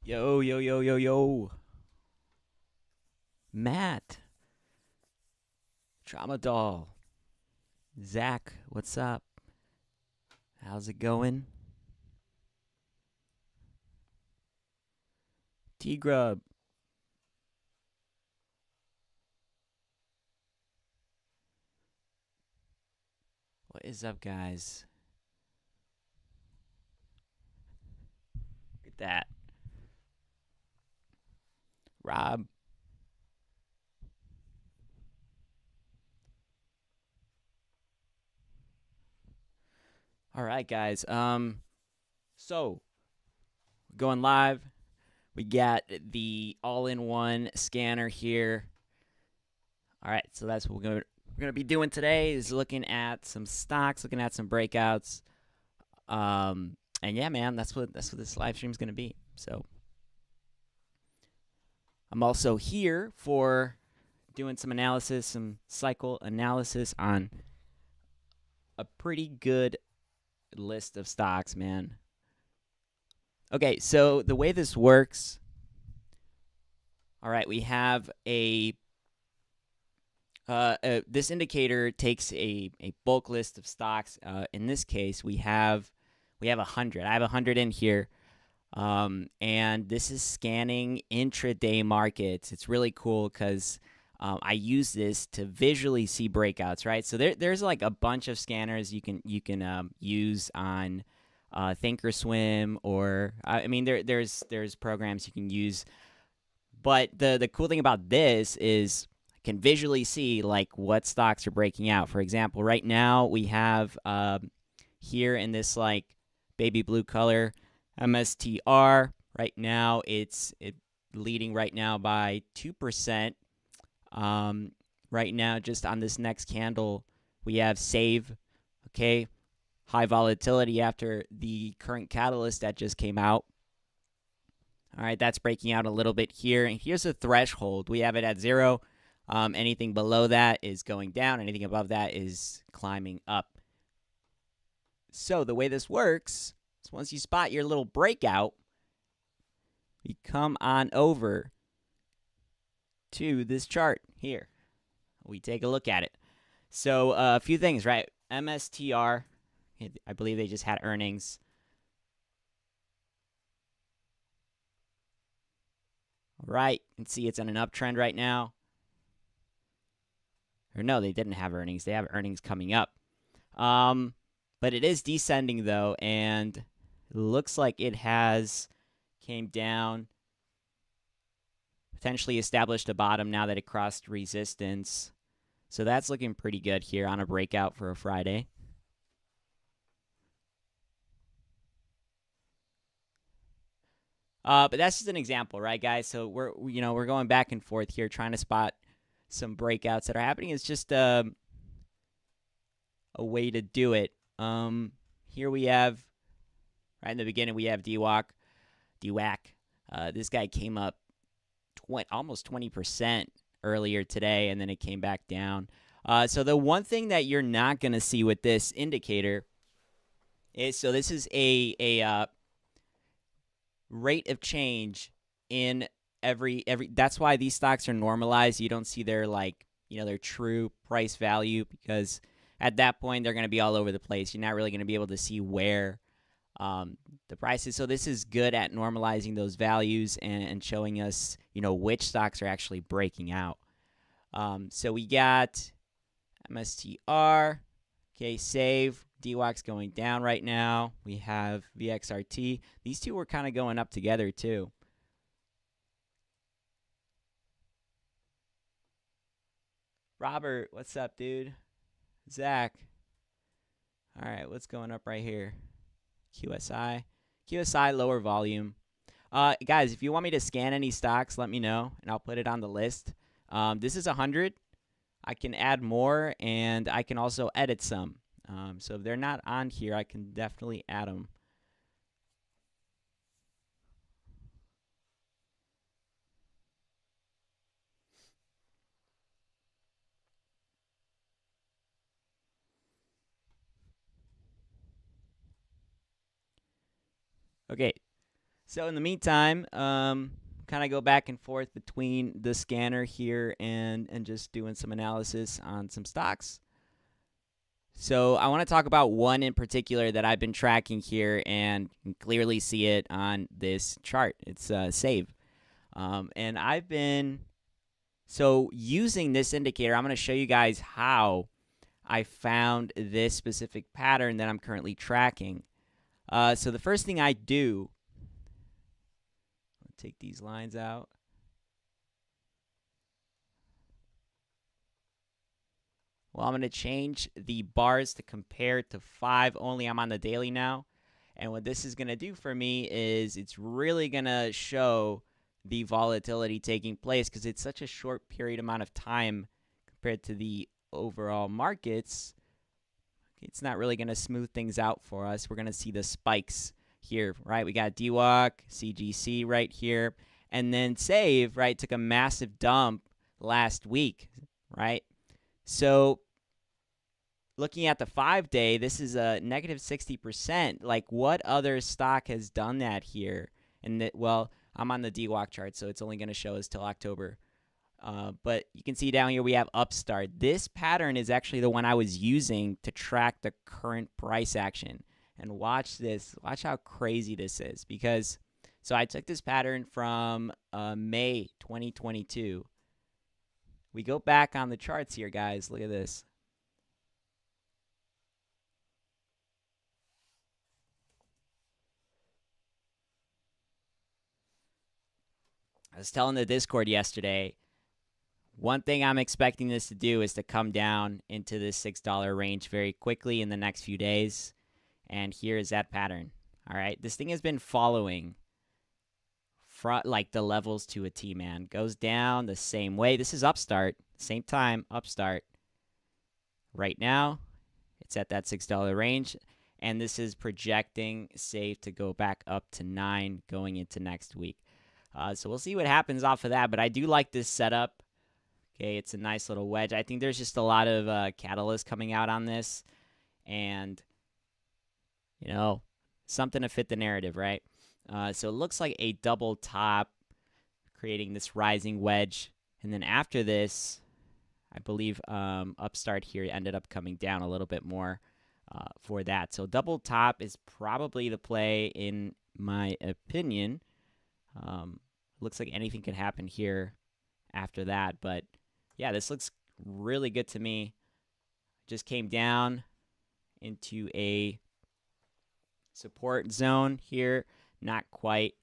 Yo, yo, yo, yo, yo. Matt, Trauma Doll, Zach, what's up? How's it going? T Grub, what is up, guys? Look at that. Rob, all right, guys. So going live. We got the all-in-one scanner here. All right, so that's what we're gonna be doing today. Is looking at some stocks, looking at some breakouts. And yeah, man, that's what this live stream is gonna be. So I'm also here for doing some analysis, some cycle analysis on a pretty good list of stocks, man. Okay, so the way this works, all right, we have this indicator takes a bulk list of stocks. In this case, we have 100. I have 100 in here. And this is scanning intraday markets. It's really cool because I use this to visually see breakouts, right? So there's like a bunch of scanners you can use on Thinkorswim, or I mean there's programs you can use. But the cool thing about this is I can visually see like what stocks are breaking out. For example, right now we have here in this like baby blue color MSTR. Right now it's leading right now by 2%. Right now, just on this next candle, we have save. Okay, high volatility after the current catalyst that just came out. All right, that's breaking out a little bit here. And here's a threshold. We have it at 0. Anything below that is going down. Anything above that is climbing up. So the way this works is once you spot your little breakout, you come on over to this chart here. We take a look at it. So a few things, right? MSTR, I believe they just had earnings. All right, you can see it's on an uptrend right now. Or no, they didn't have earnings. They have earnings coming up. But it is descending though, and it looks like it has came down, potentially established a bottom now that it crossed resistance. So that's looking pretty good here on a breakout for a Friday. But that's just an example, right, guys? So we're going back and forth here, trying to spot some breakouts that are happening. It's just a way to do it. Here we have right in the beginning we have DWAC. This guy came up almost 20% earlier today, and then it came back down. So the one thing that you're not going to see with this indicator is, so this is a rate of change in every that's why these stocks are normalized. You don't see their their true price value, because at that point they're going to be all over the place. You're not really going to be able to see where the price is. So this is good at normalizing those values and showing us which stocks are actually breaking out. So we got MSTR, okay, save. DWAC's going down right now. We have VXRT. These two were kind of going up together too. Robert, what's up, dude? Zach. All right, what's going up right here? QSI, lower volume. Guys, if you want me to scan any stocks, let me know, and I'll put it on the list. This is 100. I can add more, and I can also edit some. So if they're not on here, I can definitely add them. Okay, So in the meantime, kind of go back and forth between the scanner here and just doing some analysis on some stocks. So I want to talk about one in particular that I've been tracking here, and you can clearly see it on this chart. It's Save, and I've been using this indicator. I'm going to show you guys how I found this specific pattern that I'm currently tracking. So the first thing I do, take these lines out. Well, I'm going to change the bars to compare to 5 only. I'm on the daily now. And what this is going to do for me is it's really going to show the volatility taking place because it's such a short period amount of time compared to the overall markets. It's not really going to smooth things out for us. We're going to see the spikes here, right? We got DWAC, CGC right here. And then Save, right, took a massive dump last week, right? So looking at the 5-day, this is a negative 60%. Like, what other stock has done that here? And that, well, I'm on the DWAC chart, so it's only going to show us till October. But you can see down here we have Upstart. This pattern is actually the one I was using to track the current price action. And watch this. Watch how crazy this is. Because, so I took this pattern from May 2022. We go back on the charts here, guys. Look at this. I was telling the Discord yesterday, one thing I'm expecting this to do is to come down into this $6 range very quickly in the next few days. And here is that pattern. All right. This thing has been following like the levels to a T, man. Goes down the same way. This is Upstart. Same time, Upstart. Right now, it's at that $6 range. And this is projecting Save to go back up to 9 going into next week. So we'll see what happens off of that. But I do like this setup. Okay, it's a nice little wedge. I think there's just a lot of catalysts coming out on this. And, you know, something to fit the narrative, right? So it looks like a double top, creating this rising wedge. And then after this, I believe Upstart here ended up coming down a little bit more for that. So double top is probably the play in my opinion. Looks like anything could happen here after that. But, yeah, this looks really good to me. Just came down into a support zone here. Not quite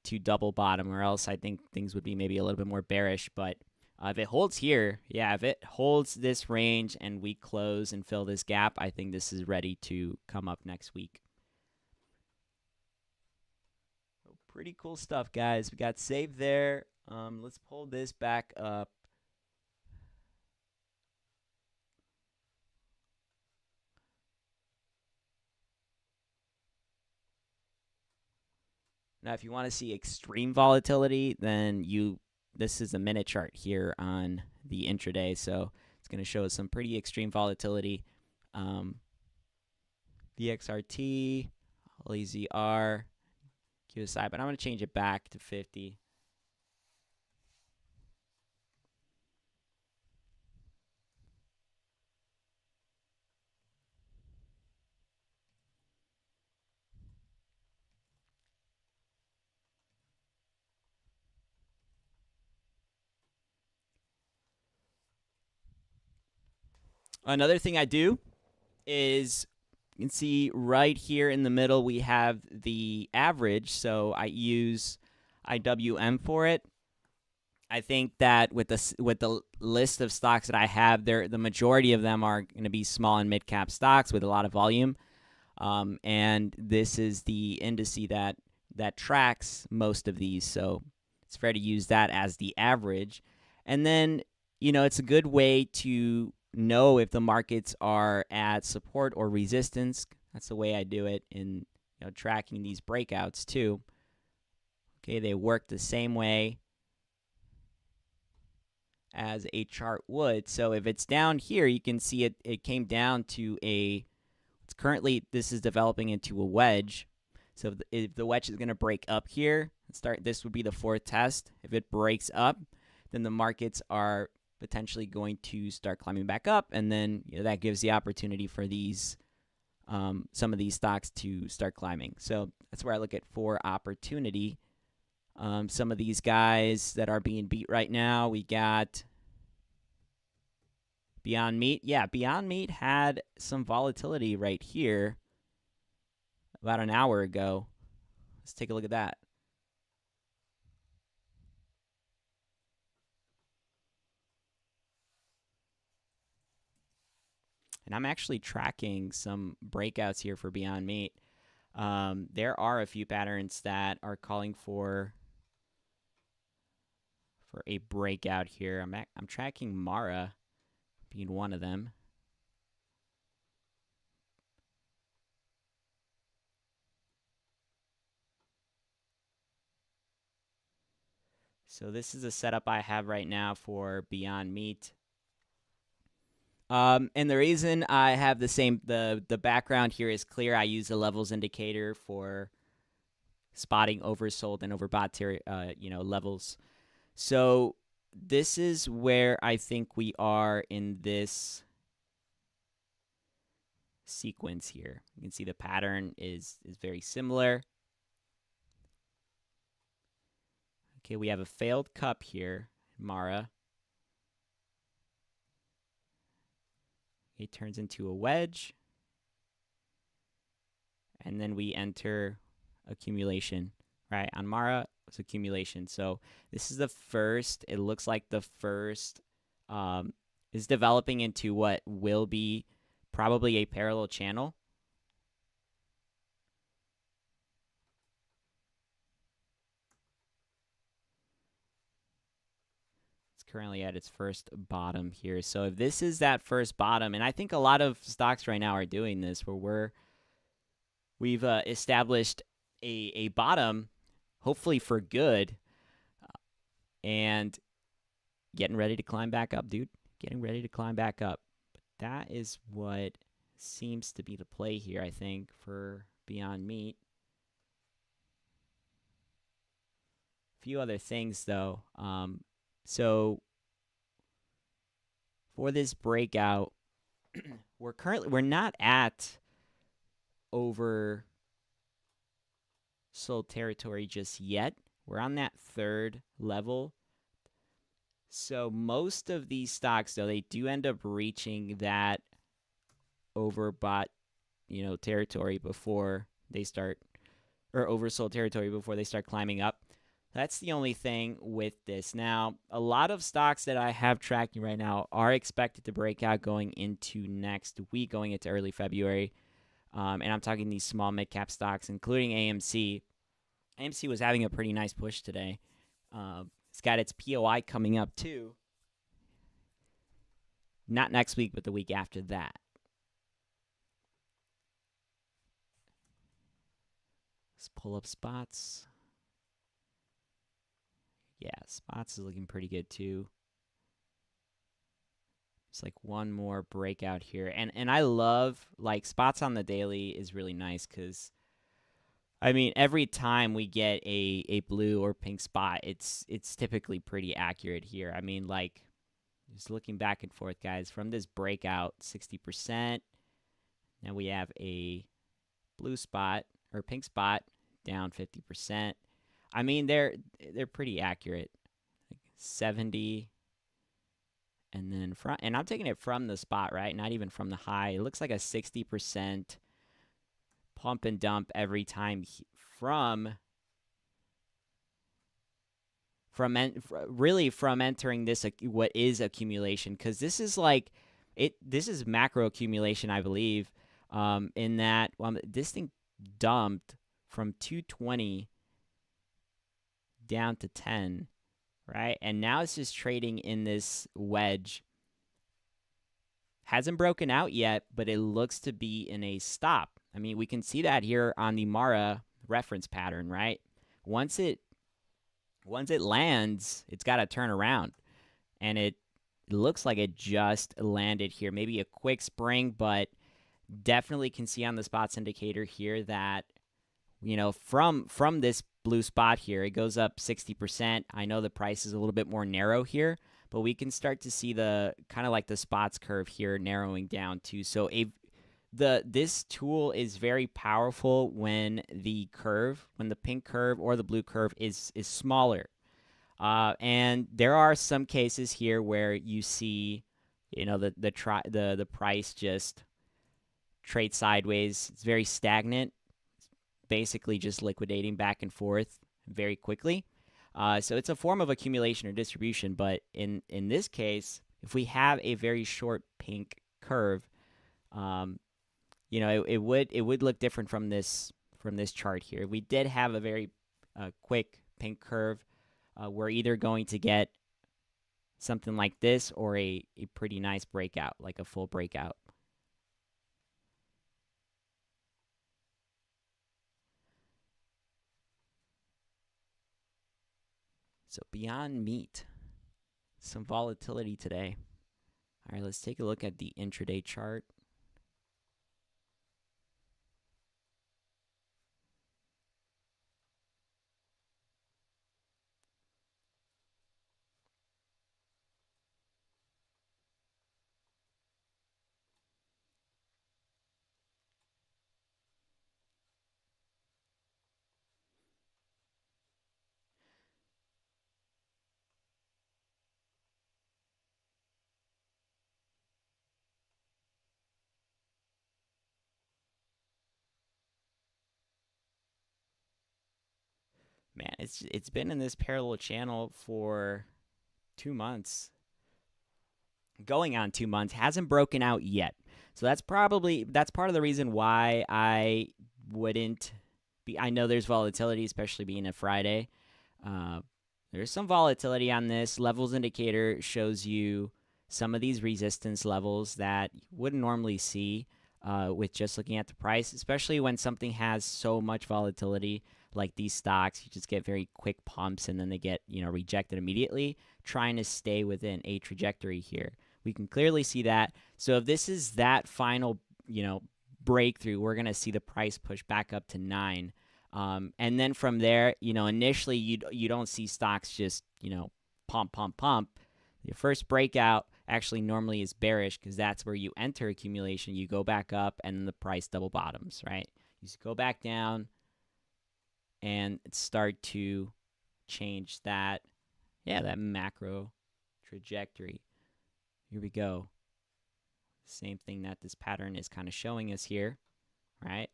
to double bottom, or else I think things would be maybe a little bit more bearish. But if it holds here, yeah, if it holds this range and we close and fill this gap, I think this is ready to come up next week. Pretty cool stuff, guys. We got Save there. Let's pull this back up. Now, if you want to see extreme volatility, then this is a minute chart here on the intraday. So it's going to show us some pretty extreme volatility. VXRT, LEZR, QSI, but I'm going to change it back to 50. Another thing I do is you can see right here in the middle we have the average. So I use IWM for it. I think that with the list of stocks that I have, the majority of them are going to be small and mid cap stocks with a lot of volume, and this is the indice that tracks most of these. So it's fair to use that as the average, and then it's a good way to know if the markets are at support or resistance. That's the way I do it in tracking these breakouts too. Okay, they work the same way as a chart would. So if it's down here, you can see it came down to this is developing into a wedge. So if the wedge is going to break up here, this would be the fourth test. If it breaks up, then the markets are potentially going to start climbing back up, and then that gives the opportunity for these some of these stocks to start climbing. So that's where I look at for opportunity. Some of these guys that are being beat right now, we got Beyond Meat. Yeah, Beyond Meat had some volatility right here about an hour ago. Let's take a look at that. And I'm actually tracking some breakouts here for Beyond Meat. There are a few patterns that are calling for a breakout here. I'm tracking Mara being one of them. So this is a setup I have right now for Beyond Meat. And the reason I have the background here is clear. I use the levels indicator for spotting oversold and overbought levels. So this is where I think we are in this sequence here. You can see the pattern is very similar. Okay, we have a failed cup here, Mara. It turns into a wedge. And then we enter accumulation, right? On Mara, it's accumulation. So this is the first, it looks like the first is developing into what will be probably a parallel channel. It's currently at its first bottom here. So if this is that first bottom, and I think a lot of stocks right now are doing this, where we've established a bottom, hopefully for good, and getting ready to climb back up, dude. Getting ready to climb back up. But that is what seems to be the play here, I think, for Beyond Meat. A few other things, though. So for this breakout, we're not at oversold territory just yet. We're on that third level. So most of these stocks, though, they do end up reaching that overbought, territory before they start, or oversold territory before they start climbing up. That's the only thing with this. Now, a lot of stocks that I have tracking right now are expected to break out going into next week, going into early February. And I'm talking these small mid-cap stocks, including AMC. AMC was having a pretty nice push today. It's got its POI coming up too. Not next week, but the week after that. Let's pull up spots. Yeah, spots is looking pretty good too. It's like one more breakout here. And I love, like, spots on the daily is really nice because, I mean, every time we get a blue or pink spot, it's typically pretty accurate here. I mean, like, just looking back and forth, guys, from this breakout, 60%. Now we have a blue spot or pink spot down 50%. I mean, they're pretty accurate. Like 70, and then and I'm taking it from the spot, right? Not even from the high. It looks like a 60% pump and dump every time from entering this what is accumulation, because this is like this is macro accumulation, I believe, in that this thing dumped from 220 down to 10, right? And now it's just trading in this wedge. Hasn't broken out yet, but it looks to be in a stop. I mean, we can see that here on the Mara reference pattern, right? Once it lands, it's got to turn around. And it looks like it just landed here. Maybe a quick spring, but definitely can see on the spots indicator here that from this blue spot here, it goes up 60%. I know the price is a little bit more narrow here, but we can start to see the kind of like the spots curve here narrowing down too. So this tool is very powerful when the pink curve or the blue curve is smaller. And there are some cases here where you see, the price just trade sideways. It's very stagnant, basically just liquidating back and forth very quickly. So it's a form of accumulation or distribution. But in this case, if we have a very short pink curve, it would look different from this chart here. We did have a very quick pink curve. We're either going to get something like this or a pretty nice breakout, like a full breakout. So beyond meat, some volatility today. All right, let's take a look at the intraday chart. Man, it's been in this parallel channel for 2 months, going on 2 months, hasn't broken out yet. So that's part of the reason why I wouldn't be. I know there's volatility, especially being a Friday. Uh, there's some volatility on this. Levels indicator shows you some of these resistance levels that you wouldn't normally see with just looking at the price, especially when something has so much volatility like these stocks. You just get very quick pumps and then they get rejected immediately, trying to stay within a trajectory here. We can clearly see that. So if this is that final, breakthrough, we're going to see the price push back up to 9. And then from there, initially you don't see stocks just, pump, pump, pump. Your first breakout actually normally is bearish because that's where you enter accumulation. You go back up and then the price double bottoms, right? You just go back down and start to change that macro trajectory. Here we go. Same thing that this pattern is kind of showing us here, right?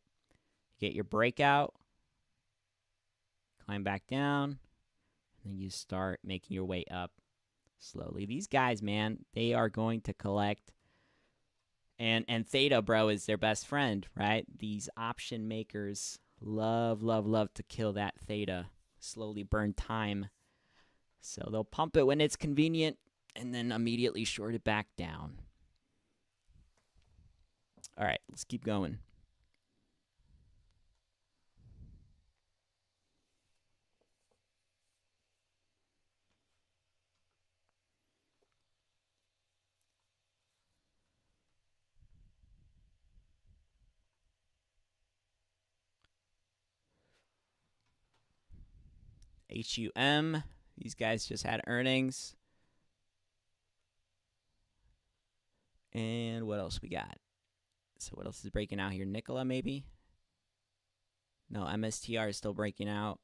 You get your breakout, climb back down, and then you start making your way up slowly. These guys, man, they are going to collect. And theta, bro, is their best friend, right? These option makers love, love, love to kill that theta, slowly burn time. So they'll pump it when it's convenient and then immediately short it back down. All right, let's keep going. HUM, these guys just had earnings. And what else we got? So what else is breaking out here? Nikola, maybe? No, MSTR is still breaking out.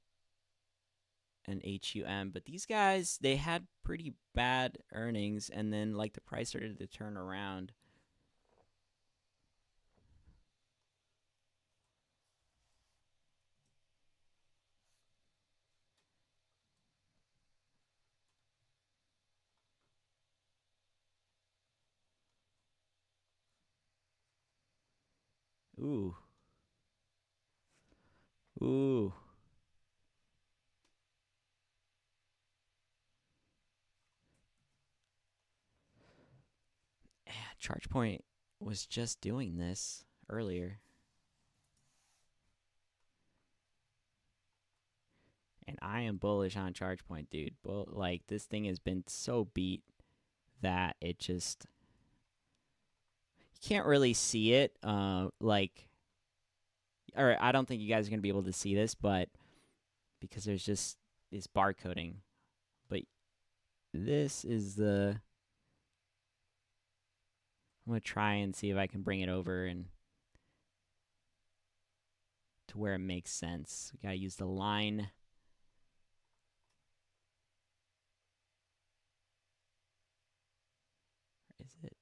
And HUM. But these guys, they had pretty bad earnings, and then like the price started to turn around. Ooh. Ooh. ChargePoint was just doing this earlier. And I am bullish on ChargePoint, dude. Like, this thing has been so beat that it just, you can't really see it. Like, or I don't think you guys are going to be able to see this, but because there's just this barcoding. But this is the. I'm going to try and see if I can bring it over and to where it makes sense. We got to use the line. Is it?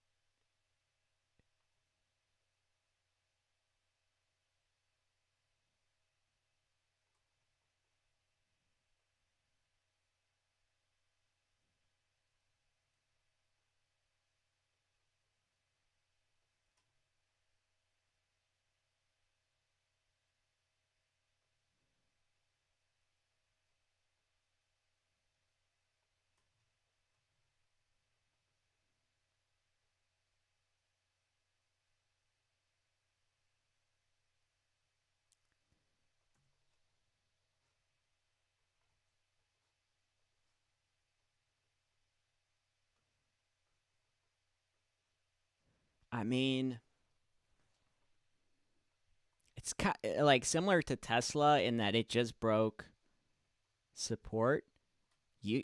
I mean, it's like similar to Tesla in that it just broke support.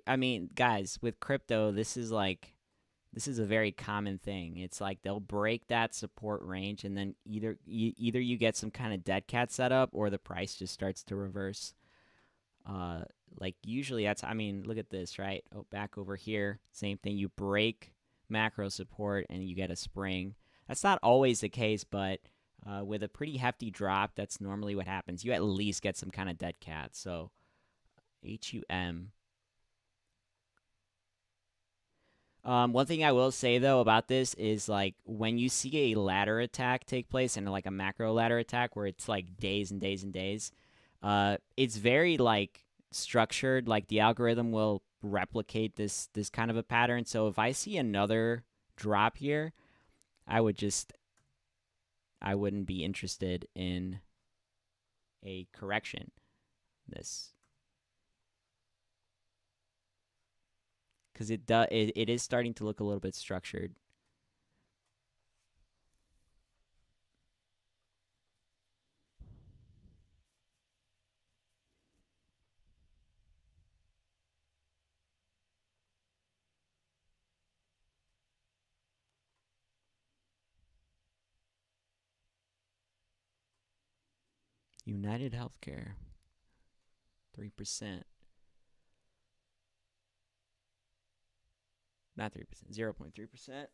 I mean, guys, with crypto, this is a very common thing. It's like they'll break that support range, and then either you get some kind of dead cat setup, or the price just starts to reverse. Uh, like usually that's. I mean, look at this, right? Oh, back over here, same thing. You break macro support, and you get a spring. That's not always the case, but with a pretty hefty drop, that's normally what happens. You at least get some kind of dead cat. So HUM. One thing I will say though about this is like when you see a ladder attack take place and like a macro ladder attack where it's like days and days and days, it's very like structured. Like the algorithm will replicate this kind of a pattern. So if I see another drop here, I would just I wouldn't be interested in a correction. This because it is starting to look a little bit structured. United Healthcare, 3%. Not 3%, 0.3%.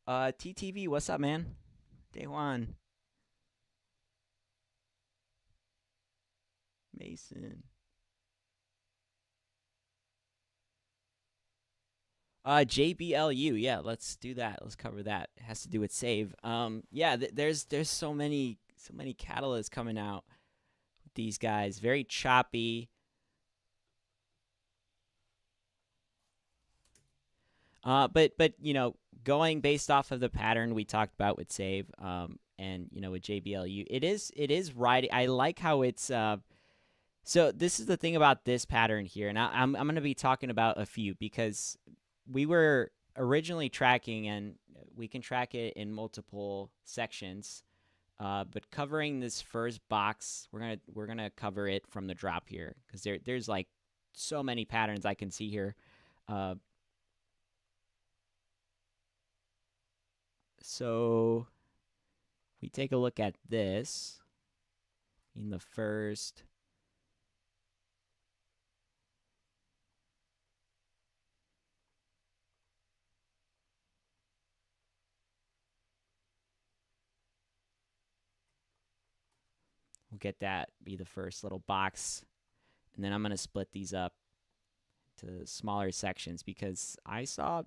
TTV, what's up, man? Day one. Mason. JBLU, yeah, let's do that. Let's cover that. It has to do with save. Yeah, there's so many catalysts coming out with these guys. Very choppy. But going based off of the pattern we talked about with save, and with JBLU, it is riding. I like how it's so this is the thing about this pattern here, and I'm going to be talking about a few because we were originally tracking, and we can track it in multiple sections. But covering this first box, we're gonna cover it from the drop here because there's like so many patterns I can see here. Uh, so we take a look at this in the first. We'll get that be the first little box, and then I'm gonna split these up to smaller sections because I saw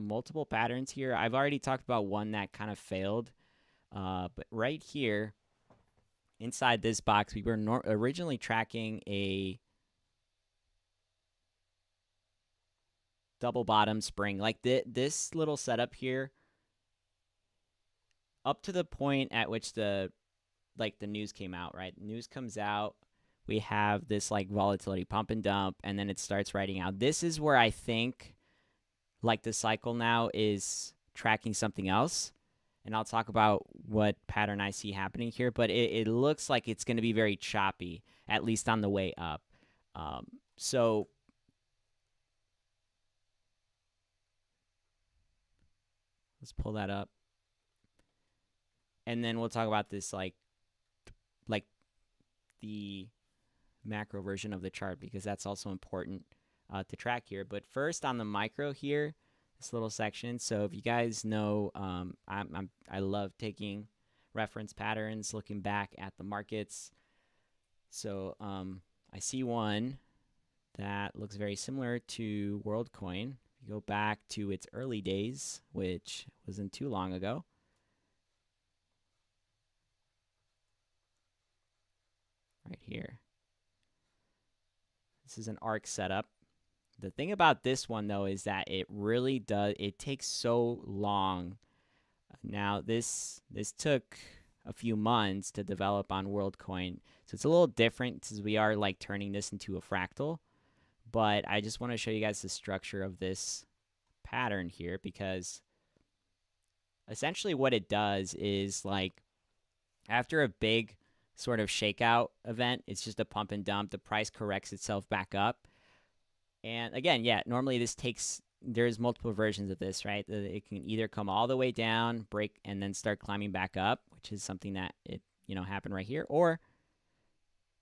multiple patterns here. I've already talked about one that kind of failed, but right here inside this box, we were originally tracking a double bottom spring like this little setup here, up to the point at which the news came out. Right, news comes out. We have this like volatility pump and dump, and then it starts writing out. This is where I think like the cycle now is tracking something else. And I'll talk about what pattern I see happening here, but it looks like it's going to be very choppy, at least on the way up. So let's pull that up. And then we'll talk about this like the macro version of the chart, because that's also important to track here. But first on the micro here, this little section. So if you guys know, I love taking reference patterns, looking back at the markets. So I see one that looks very similar to WorldCoin. If you go back to its early days, which wasn't too long ago, right here. This is an ARC setup. The thing about this one, though, is that it really does, it takes so long. Now, this took a few months to develop on WorldCoin. So it's a little different since we are like turning this into a fractal. But I just want to show you guys the structure of this pattern here, because essentially what it does is, like, after a big sort of shakeout event, it's just a pump and dump. The price corrects itself back up. And again, yeah, normally this takes, there's multiple versions of this, right? It can either come all the way down, break, and then start climbing back up, which is something that it, happened right here. Or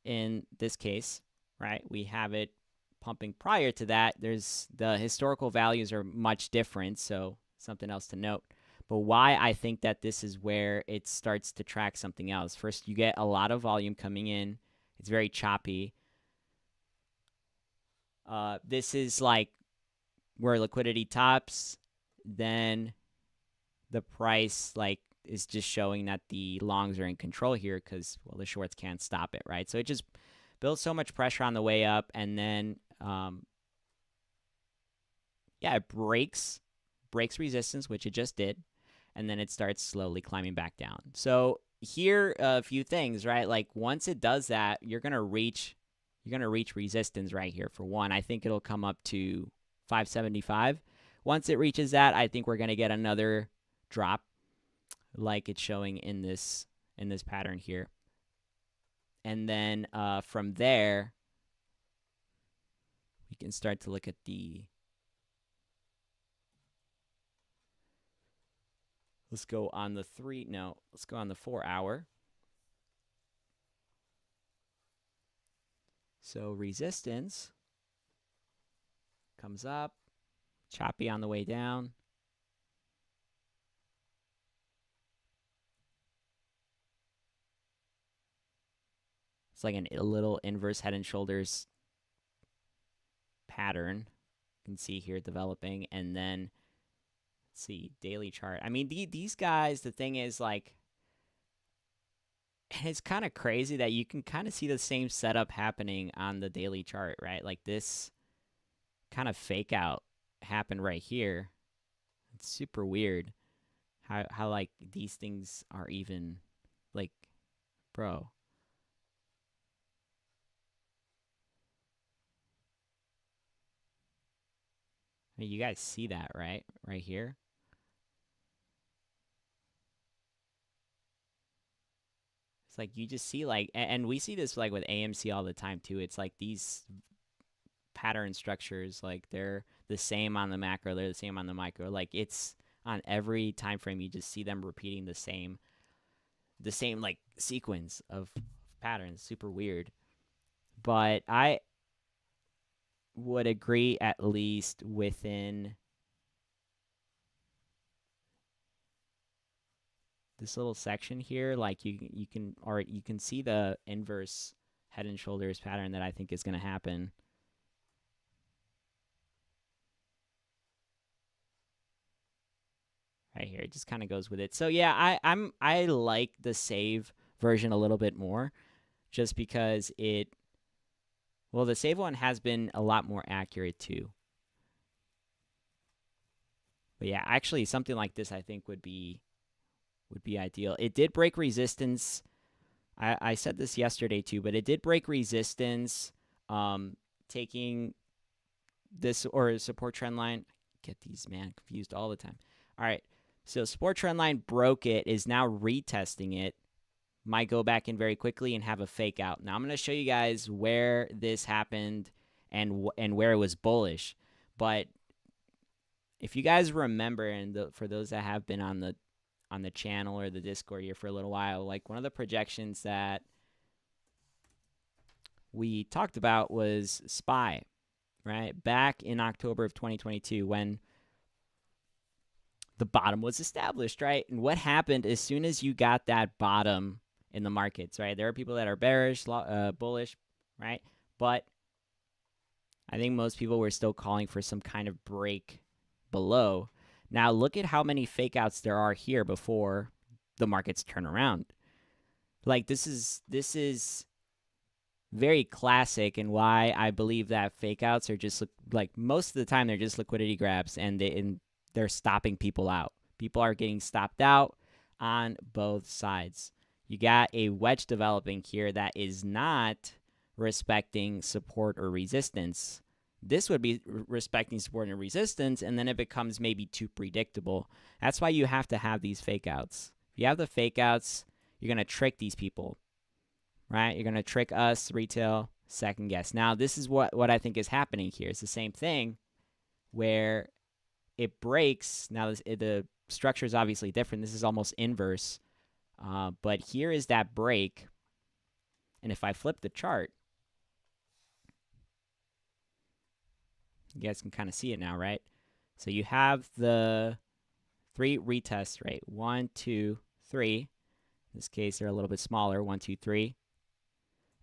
in this case, right, we have it pumping prior to that. There's the historical values are much different, so something else to note. But why I think that this is where it starts to track something else. First, you get a lot of volume coming in. It's very choppy. This is like where liquidity tops, then the price like is just showing that the longs are in control here because, well, the shorts can't stop it, right? So it just builds so much pressure on the way up, and then yeah, it breaks resistance, which it just did, and then it starts slowly climbing back down. So here, a few things, right? Like once it does that, you're gonna reach resistance right here. For one, I think it'll come up to 575. Once it reaches that, I think we're gonna get another drop, like it's showing in this pattern here. And then from there, we can start to look at the. Let's go on the 4 hour. So resistance comes up, choppy on the way down. It's like a little inverse head and shoulders pattern. You can see here developing, and then let's see, daily chart. I mean, these guys, the thing is, like, it's kind of crazy that you can kind of see the same setup happening on the daily chart, right? Like this kind of fake out happened right here. It's super weird how like these things are even, like, bro. I mean, you guys see that, right? Right here. It's like you just see, like, and we see this like with AMC all the time too. It's like these pattern structures, like they're the same on the macro, they're the same on the micro. Like it's on every time frame, you just see them repeating the same like sequence of patterns. Super weird. But I would agree, at least within this little section here, like you can see the inverse head and shoulders pattern that I think is going to happen. Right here, it just kind of goes with it. So yeah, I like the save version a little bit more, just because the save one has been a lot more accurate too. But yeah, actually something like this I think would be ideal. It did break resistance. I said this yesterday too, but it did break resistance, taking this or support trend line. get these, man, confused all the time. All right. So support trend line broke it, is now retesting it. Might go back in very quickly and have a fake out. Now I'm going to show you guys where this happened and where it was bullish. But if you guys remember, and for those that have been on the channel or the Discord here for a little while, like one of the projections that we talked about was SPY, right? Back in October of 2022 when the bottom was established, right? And what happened as soon as you got that bottom in the markets, right? There are people that are bearish, bullish, right? But I think most people were still calling for some kind of break below. Now look at how many fake outs there are here before the markets turn around. Like this is very classic, and why I believe that fake outs are just like most of the time they're just liquidity grabs, and they're stopping people out. People are getting stopped out on both sides. You got a wedge developing here that is not respecting support or resistance. This would be respecting support and resistance, and then it becomes maybe too predictable. That's why you have to have these fake outs. If you have the fake outs, you're going to trick these people, right? You're going to trick us, retail, second guess. Now, this is what I think is happening here. It's the same thing where it breaks. Now, the structure is obviously different. This is almost inverse. But here is that break. And if I flip the chart, you guys can kind of see it now, right? So you have the 3 retests, right? 1, 2, 3. In this case, they're a little bit smaller. 1, 2, 3.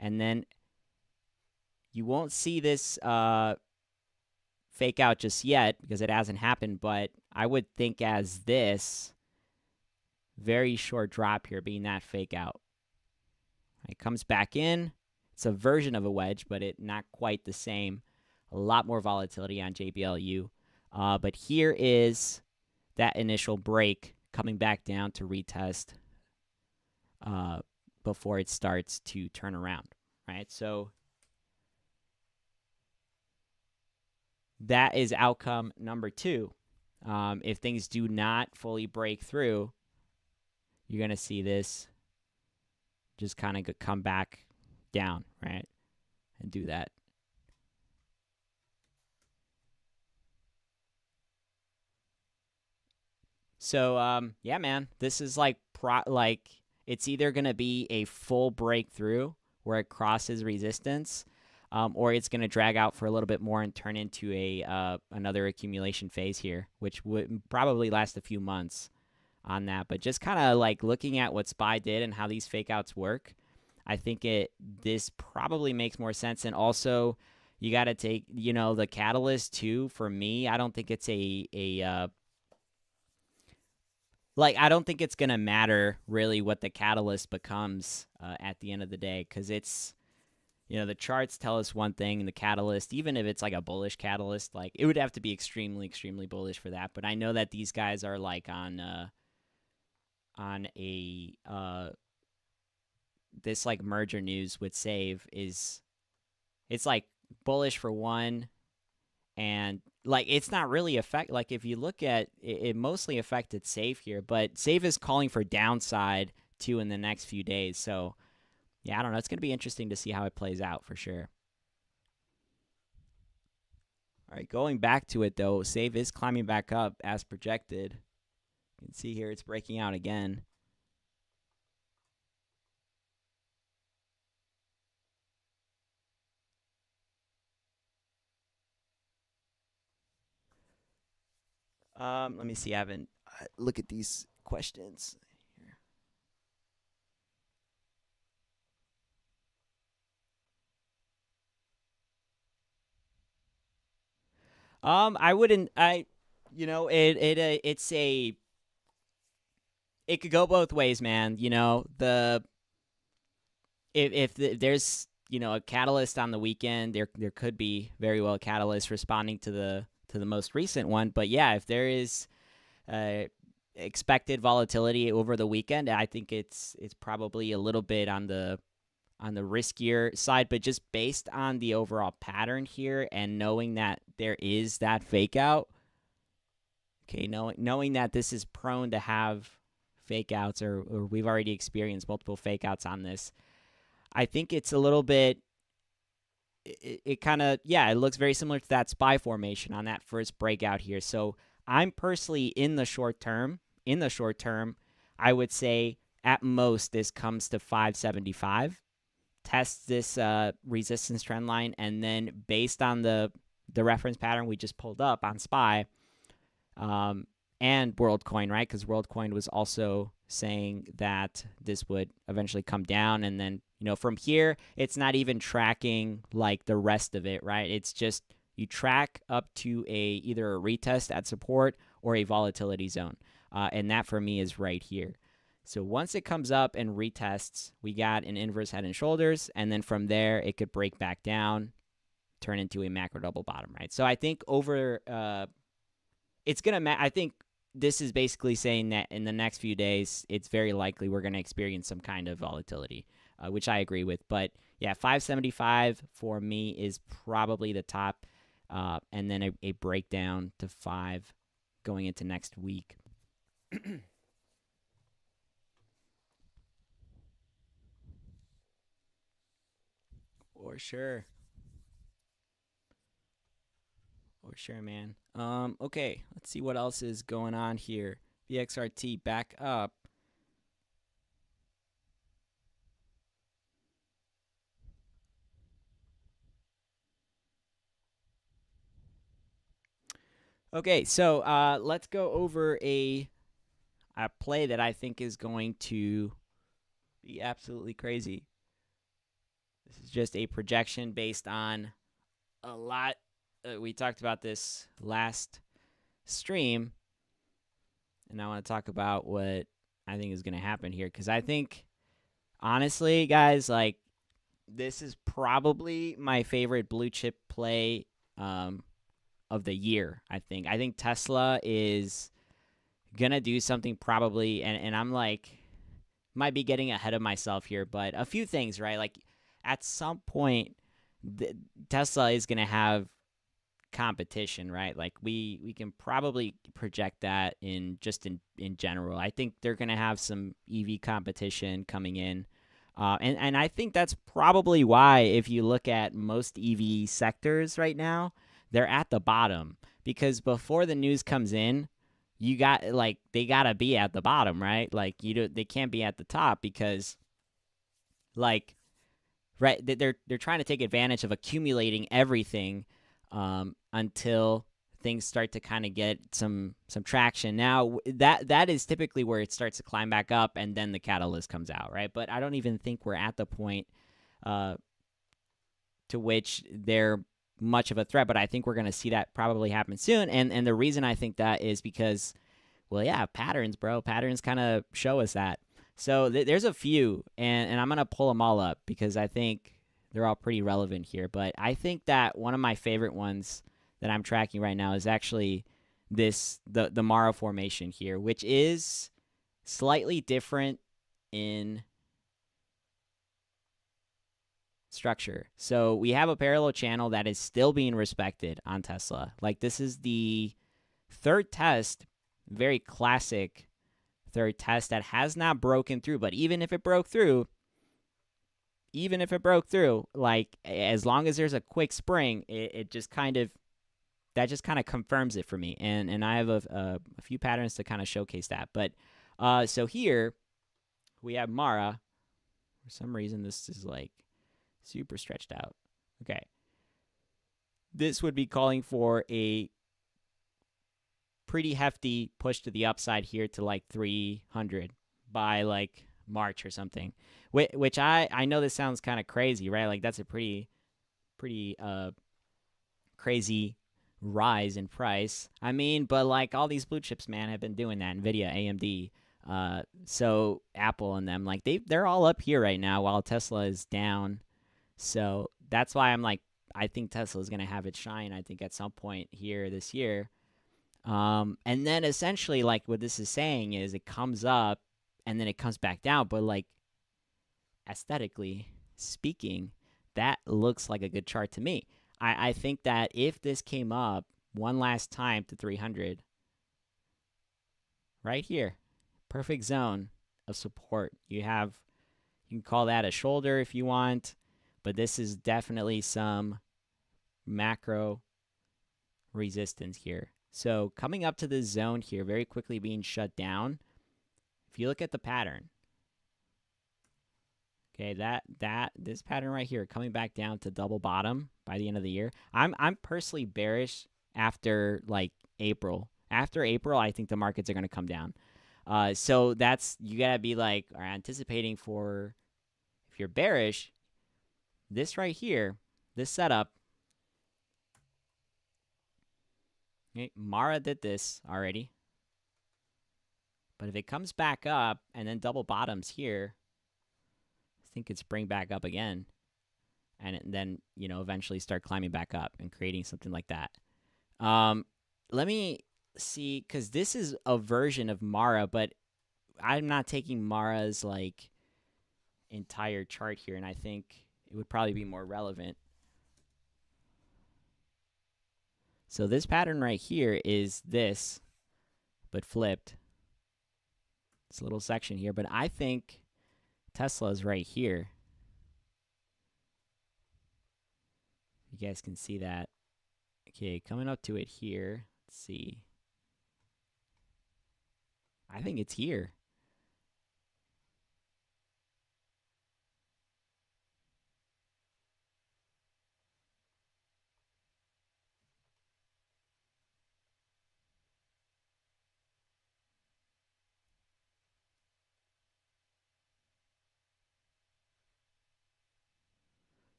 And then you won't see this fake out just yet because it hasn't happened, but I would think as this very short drop here being that fake out. It comes back in. It's a version of a wedge, but it not quite the same. A lot more volatility on JBLU. But here is that initial break coming back down to retest before it starts to turn around, right? So that is outcome number 2. If things do not fully break through, you're going to see this just kind of come back down, right? And do that. So, yeah, man, this is like it's either going to be a full breakthrough where it crosses resistance, or it's going to drag out for a little bit more and turn into another accumulation phase here, which would probably last a few months on that. But just kind of like looking at what SPY did and how these fake outs work, I think this probably makes more sense. And also, you got to take, the catalyst too. For me, I don't think it's I don't think it's going to matter really what the catalyst becomes at the end of the day, because it's, the charts tell us one thing, and the catalyst, even if it's like a bullish catalyst, like it would have to be extremely, extremely bullish for that. But I know that these guys are like on this like merger news with Save it's like bullish for one, and like it's not really like if you look at it mostly affected Save here, but Save is calling for downside too in the next few days. So yeah, I don't know, it's going to be interesting to see how it plays out for sure. All right, going back to it though, Save is climbing back up as projected. You can see here it's breaking out again. Let me see. I haven't look at these questions here. I wouldn't. It could go both ways, man. If there's a catalyst on the weekend, there could be very well a catalyst responding to the most recent one. But yeah, if there is expected volatility over the weekend, I think it's probably a little bit on the riskier side. But just based on the overall pattern here and knowing that there is that fake out, Okay, knowing that this is prone to have fake outs, or we've already experienced multiple fake outs on this, I think it's a little bit. It kind of, yeah, it looks very similar to that SPY formation on that first breakout here. So I'm personally in the short term. In the short term, I would say at most this comes to 575, tests this resistance trend line, and then based on the reference pattern we just pulled up on SPY, and WorldCoin, right? Because WorldCoin was also saying that this would eventually come down, and then from here, it's not even tracking like the rest of it, right? It's just you track up to either a retest at support or a volatility zone, and that for me is right here. So once it comes up and retests, we got an inverse head and shoulders, and then from there it could break back down, turn into a macro double bottom, right? So I think it's gonna. I think this is basically saying that in the next few days, it's very likely we're gonna experience some kind of volatility, which I agree with. But yeah, 575 for me is probably the top, and then a breakdown to 5 going into next week. For sure. For sure, man. Okay, let's see what else is going on here. VXRT back up. Okay, so let's go over a play that I think is going to be absolutely crazy. This is just a projection based on a lot. We talked about this last stream, and I want to talk about what I think is going to happen here, because I think, honestly, guys, like, this is probably my favorite blue chip play of the year. I think Tesla is gonna do something probably, and I'm like, might be getting ahead of myself here, but a few things, right? Like, at some point, Tesla is gonna have competition, right? Like, we can probably project that in general. I think they're gonna have some EV competition coming in. And I think that's probably why, if you look at most EV sectors right now, they're at the bottom, because before the news comes in, you got, like, they gotta be at the bottom, right? Like, they can't be at the top, because, like, right, they're trying to take advantage of accumulating everything, until things start to kind of get some traction. Now that is typically where it starts to climb back up, and then the catalyst comes out, right? But I don't even think we're at the point to which they're much of a threat. But I think we're going to see that probably happen soon. And the reason I think that is because, well, yeah, patterns, bro. Patterns kind of show us that. So there's a few, and I'm going to pull them all up because I think they're all pretty relevant here. But I think that one of my favorite ones that I'm tracking right now is actually the Mara formation here, which is slightly different in structure. So we have a parallel channel that is still being respected on Tesla. Like, this is the third test, very classic third test that has not broken through. But even if it broke through, like, as long as there's a quick spring, it just kind of, that just kind of confirms it for me. And I have a few patterns to kind of showcase that. But so here we have Mara. For some reason, this is like super stretched out. Okay. This would be calling for a pretty hefty push to the upside here to like 300 by like March or something. Which I know this sounds kind of crazy, right? Like, that's a pretty crazy rise in price. I mean, but like, all these blue chips, man, have been doing that. Nvidia, AMD, so Apple and them, like, they're all up here right now while Tesla is down. So that's why I'm like, I think Tesla is going to have its shine, I think, at some point here this year. And then essentially, like, what this is saying is it comes up and then it comes back down. But, like, aesthetically speaking, that looks like a good chart to me. I think that if this came up one last time to 300, right here. Perfect zone of support. You can call that a shoulder if you want, but this is definitely some macro resistance here. So coming up to this zone here, very quickly being shut down. If you look at the pattern, okay, this pattern right here coming back down to double bottom by the end of the year. I'm personally bearish after like April. After April, I think the markets are going to come down. So that's, you gotta be like, or anticipating for, if you're bearish, this right here, this setup. Okay, Mara did this already. But if it comes back up and then double bottoms here, I think it's bring back up again. And then, eventually start climbing back up and creating something like that. Let me see, because this is a version of Mara, but I'm not taking Mara's like entire chart here, and I think it would probably be more relevant. So this pattern right here is this, but flipped. This little section here, but I think Tesla's right here. You guys can see that. Okay, coming up to it here. Let's see. I think it's here.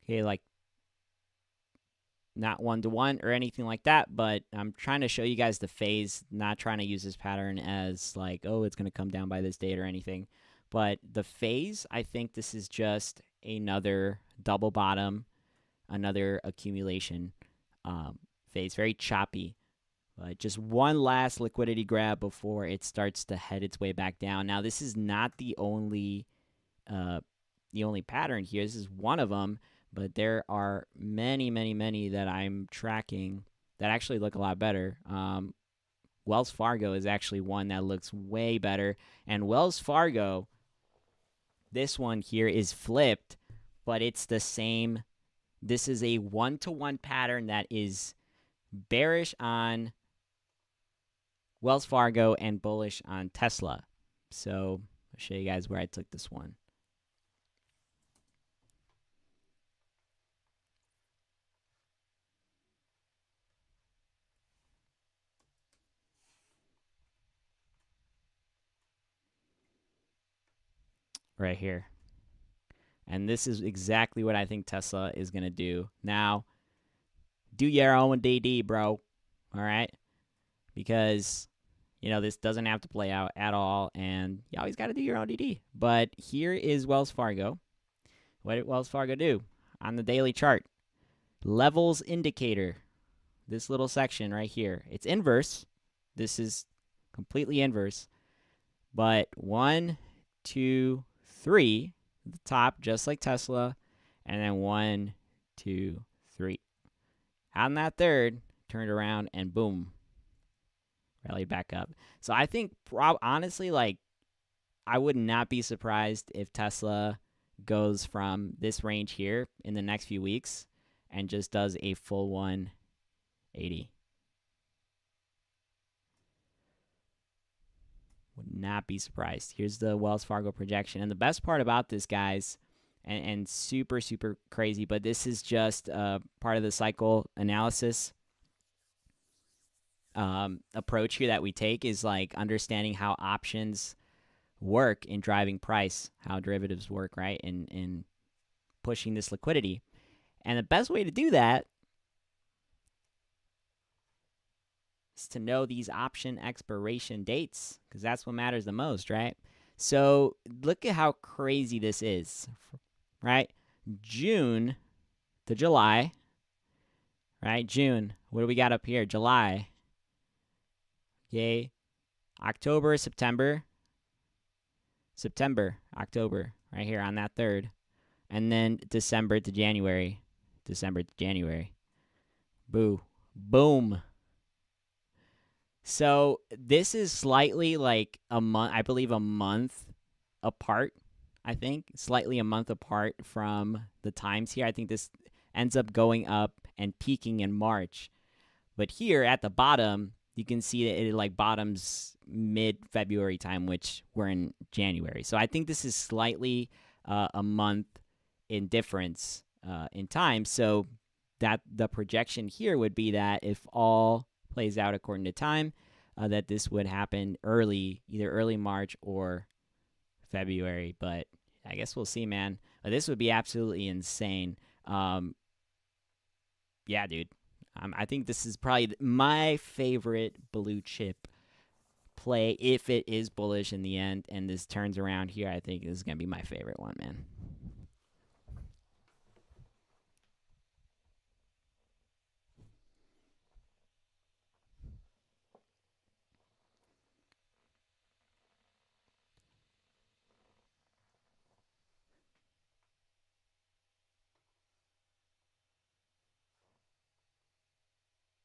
Okay, like not one-to-one or anything like that, but I'm trying to show you guys the phase, not trying to use this pattern as like, oh, it's going to come down by this date or anything. But the phase, I think this is just another double bottom, another accumulation phase, very choppy. Just one last liquidity grab before it starts to head its way back down. Now, this is not the only pattern here. This is one of them, but there are many, many, many that I'm tracking that actually look a lot better. Wells Fargo is actually one that looks way better. And Wells Fargo, this one here is flipped, but it's the same. This is a one-to-one pattern that is bearish on Wells Fargo and bullish on Tesla. So I'll show you guys where I took this one. Right here. And this is exactly what I think Tesla is going to do. Now, do your own DD, bro. All right? Because, this doesn't have to play out at all. And you always got to do your own DD. But here is Wells Fargo. What did Wells Fargo do? On the daily chart, levels indicator. This little section right here. It's inverse. This is completely inverse. But 1, 2, 3 at the top, just like Tesla, and then 1, 2, 3. On that third, turned around and boom, rallied back up. So I think, honestly, like, I would not be surprised if Tesla goes from this range here in the next few weeks and just does a full 180. Would not be surprised. Here's the Wells Fargo projection. And the best part about this, guys, and super, super crazy, but this is just part of the cycle analysis approach here that we take, is like understanding how options work in driving price, how derivatives work, right, in pushing this liquidity. And the best way to do that is to know these option expiration dates, because that's what matters the most, right? So look at how crazy this is, right? June to July, right? June, what do we got up here? July. Okay. October, September, October, right here on that third. And then December to January. Boo. Boom. So this is slightly like a month, I believe a month apart. I think slightly a month apart from the times here. I think this ends up going up and peaking in March. But here at the bottom, you can see that it like bottoms mid February time, which we're in January. So I think this is slightly a month in difference in time. So that the projection here would be that if all plays out according to time, that this would happen either early March or February. But I guess we'll see, man. But this would be absolutely insane. Um, yeah, dude. I think this is probably my favorite blue chip play if it is bullish in the end and this turns around here. I think this is gonna be my favorite one, man.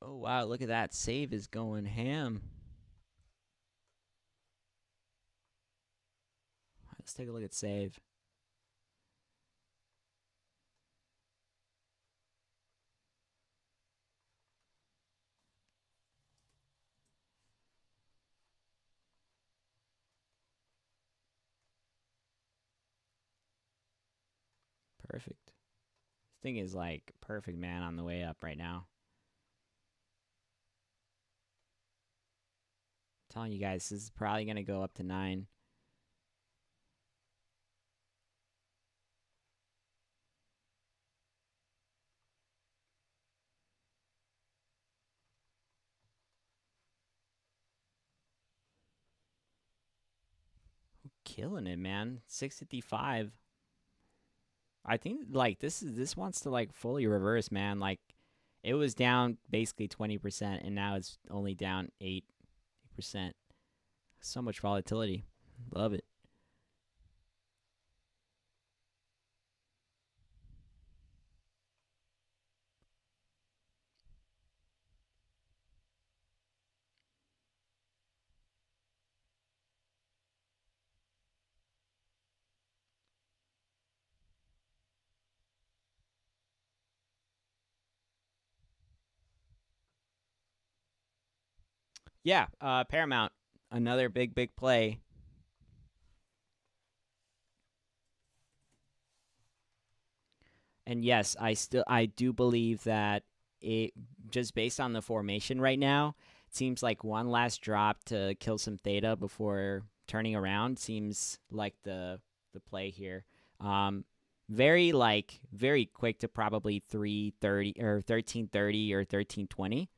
Oh wow, look at that. Save is going ham. Let's take a look at save. Perfect. This thing is like perfect, man, on the way up right now. I'm telling you guys, this is probably gonna go up to 9. Killing it, man. 655. I think like this wants to like fully reverse, man. Like it was down basically 20% and now it's only down 8%. So much volatility. Love it. Yeah, Paramount, another big play. And yes, I do believe that it just based on the formation right now, it seems like one last drop to kill some theta before turning around seems like the play here. Um, very quick to probably 330 or 1330 or 1320.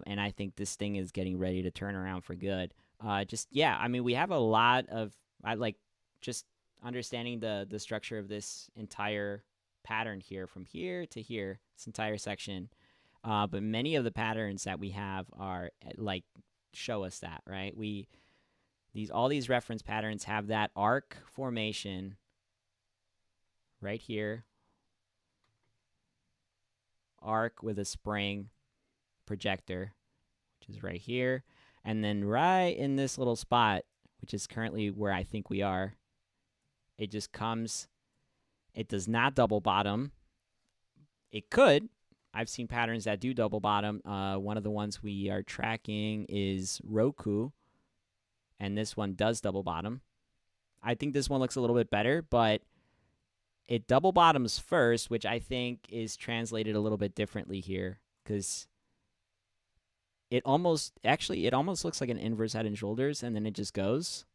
And I think this thing is getting ready to turn around for good. Just yeah, I mean we have a lot of I like just understanding the structure of this entire pattern here from here to here, this entire section. But many of the patterns that we have are like show us that, right? We these all these reference patterns have that arc formation right here, arc with a spring projector, which is right here, and then right in this little spot, which is currently where I think we are, it just comes. It does not double bottom. It could. I've seen patterns that do double bottom. One of the ones we are tracking is Roku, and this one does double bottom. I think this one looks a little bit better, but it double bottoms first, which I think is translated a little bit differently here because it almost looks like an inverse head and shoulders, and then it just goes,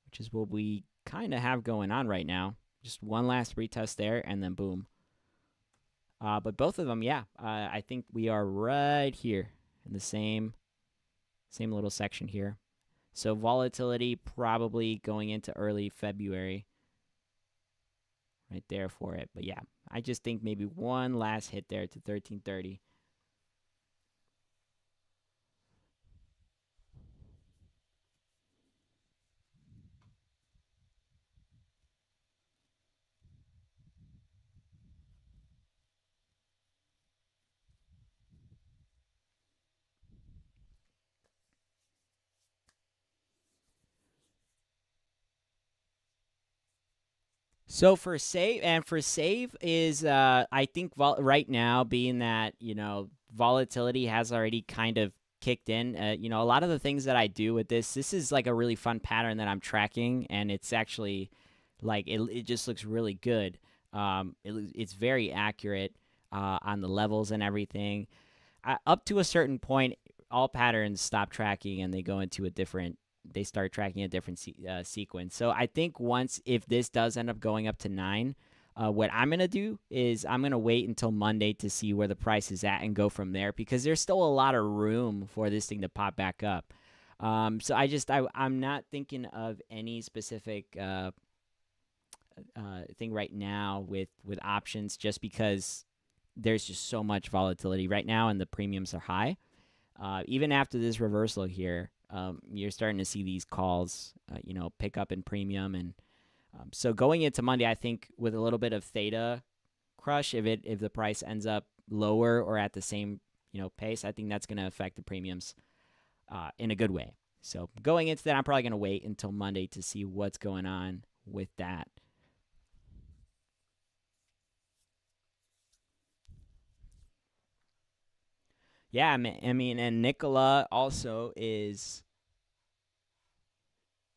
which is what we kind of have going on right now. Just one last retest there, and then boom. But both of them, yeah, I think we are right here in the same little section here. So volatility probably going into early February, right there for it. But yeah, I just think maybe one last hit there to 1330. So for save is I think right now being that volatility has already kind of kicked in. A lot of the things that I do with this is like a really fun pattern that I'm tracking, and it's actually like it just looks really good. It's very accurate on the levels and everything. Up to a certain point, all patterns stop tracking and they go into a different. They start tracking a different sequence. So I think once if this does end up going up to 9, what I'm gonna do is I'm gonna wait until Monday to see where the price is at and go from there because there's still a lot of room for this thing to pop back up. So I'm not thinking of any specific thing right now with options just because there's just so much volatility right now and the premiums are high. Even after this reversal here, you're starting to see these calls, pick up in premium, and so going into Monday, I think with a little bit of theta crush, if the price ends up lower or at the same pace, I think that's going to affect the premiums in a good way. So going into that, I'm probably going to wait until Monday to see what's going on with that. Yeah, I mean, and Nicola also is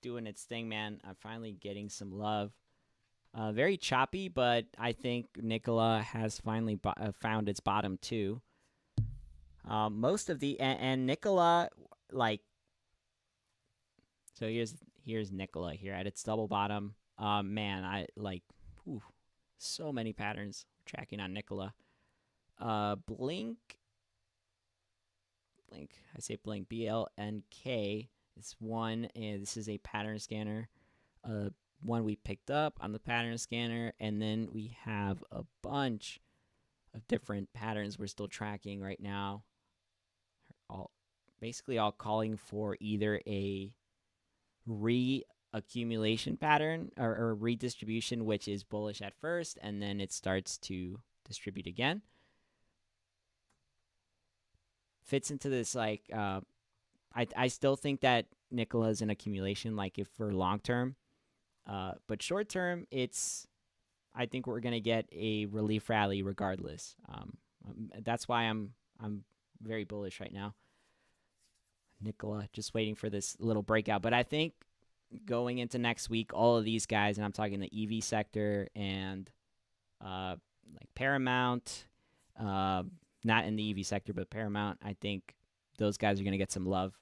doing its thing, man. I'm finally getting some love. Very choppy, but I think Nicola has finally found its bottom too. Most of the and Nicola like so here's Nicola here at its double bottom. Man, I like whew, so many patterns tracking on Nicola. Blink, blink. I say blink. BLNK. It's one, and this is a pattern scanner. One we picked up on the pattern scanner, and then we have a bunch of different patterns we're still tracking right now. All basically all calling for either a reaccumulation pattern or redistribution, which is bullish at first, and then it starts to distribute again. Fits into this like I still think that Nicola is an accumulation, like if for long term, but short term, I think we're gonna get a relief rally regardless. That's why I'm very bullish right now. Nicola, just waiting for this little breakout. But I think going into next week, all of these guys, and I'm talking the EV sector and like Paramount, not in the EV sector, but Paramount, I think those guys are going to get some love.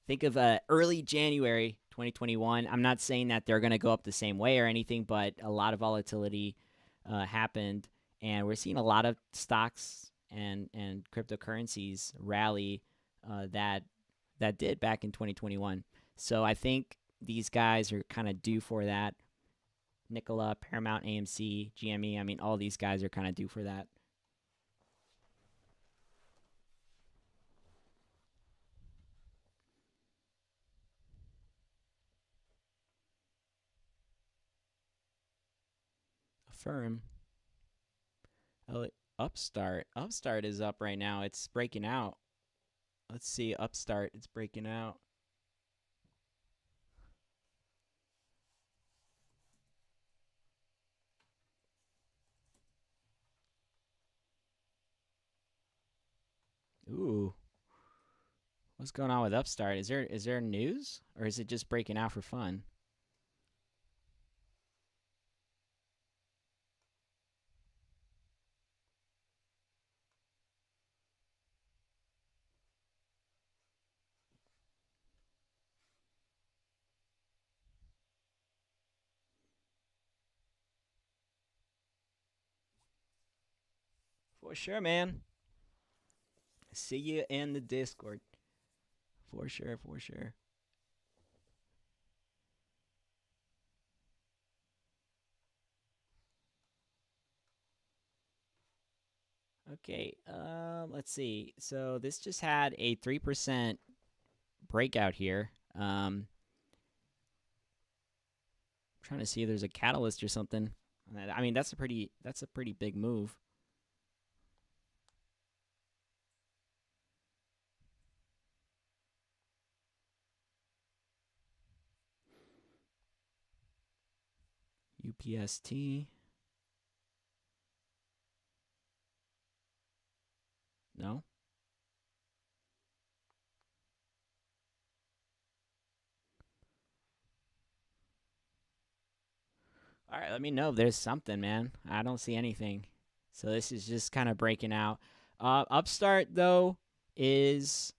Think of early January 2021. I'm not saying that they're going to go up the same way or anything, but a lot of volatility happened, and we're seeing a lot of stocks and cryptocurrencies rally that did back in 2021. So I think these guys are kind of due for that. Nikola, Paramount, AMC, GME. I mean, all these guys are kind of due for that. Affirm. Oh, Upstart. Upstart is up right now. It's breaking out. Let's see. Upstart. It's breaking out. Ooh. What's going on with Upstart? Is there news or is it just breaking out for fun? For sure, man. See you in the Discord. For sure, for sure. Okay, let's see. So this just had a 3% breakout here. Trying to see if there's a catalyst or something. I mean, that's a pretty big move. UPST. No. All right, let me know if there's something, man. I don't see anything. So this is just kind of breaking out. Upstart though is,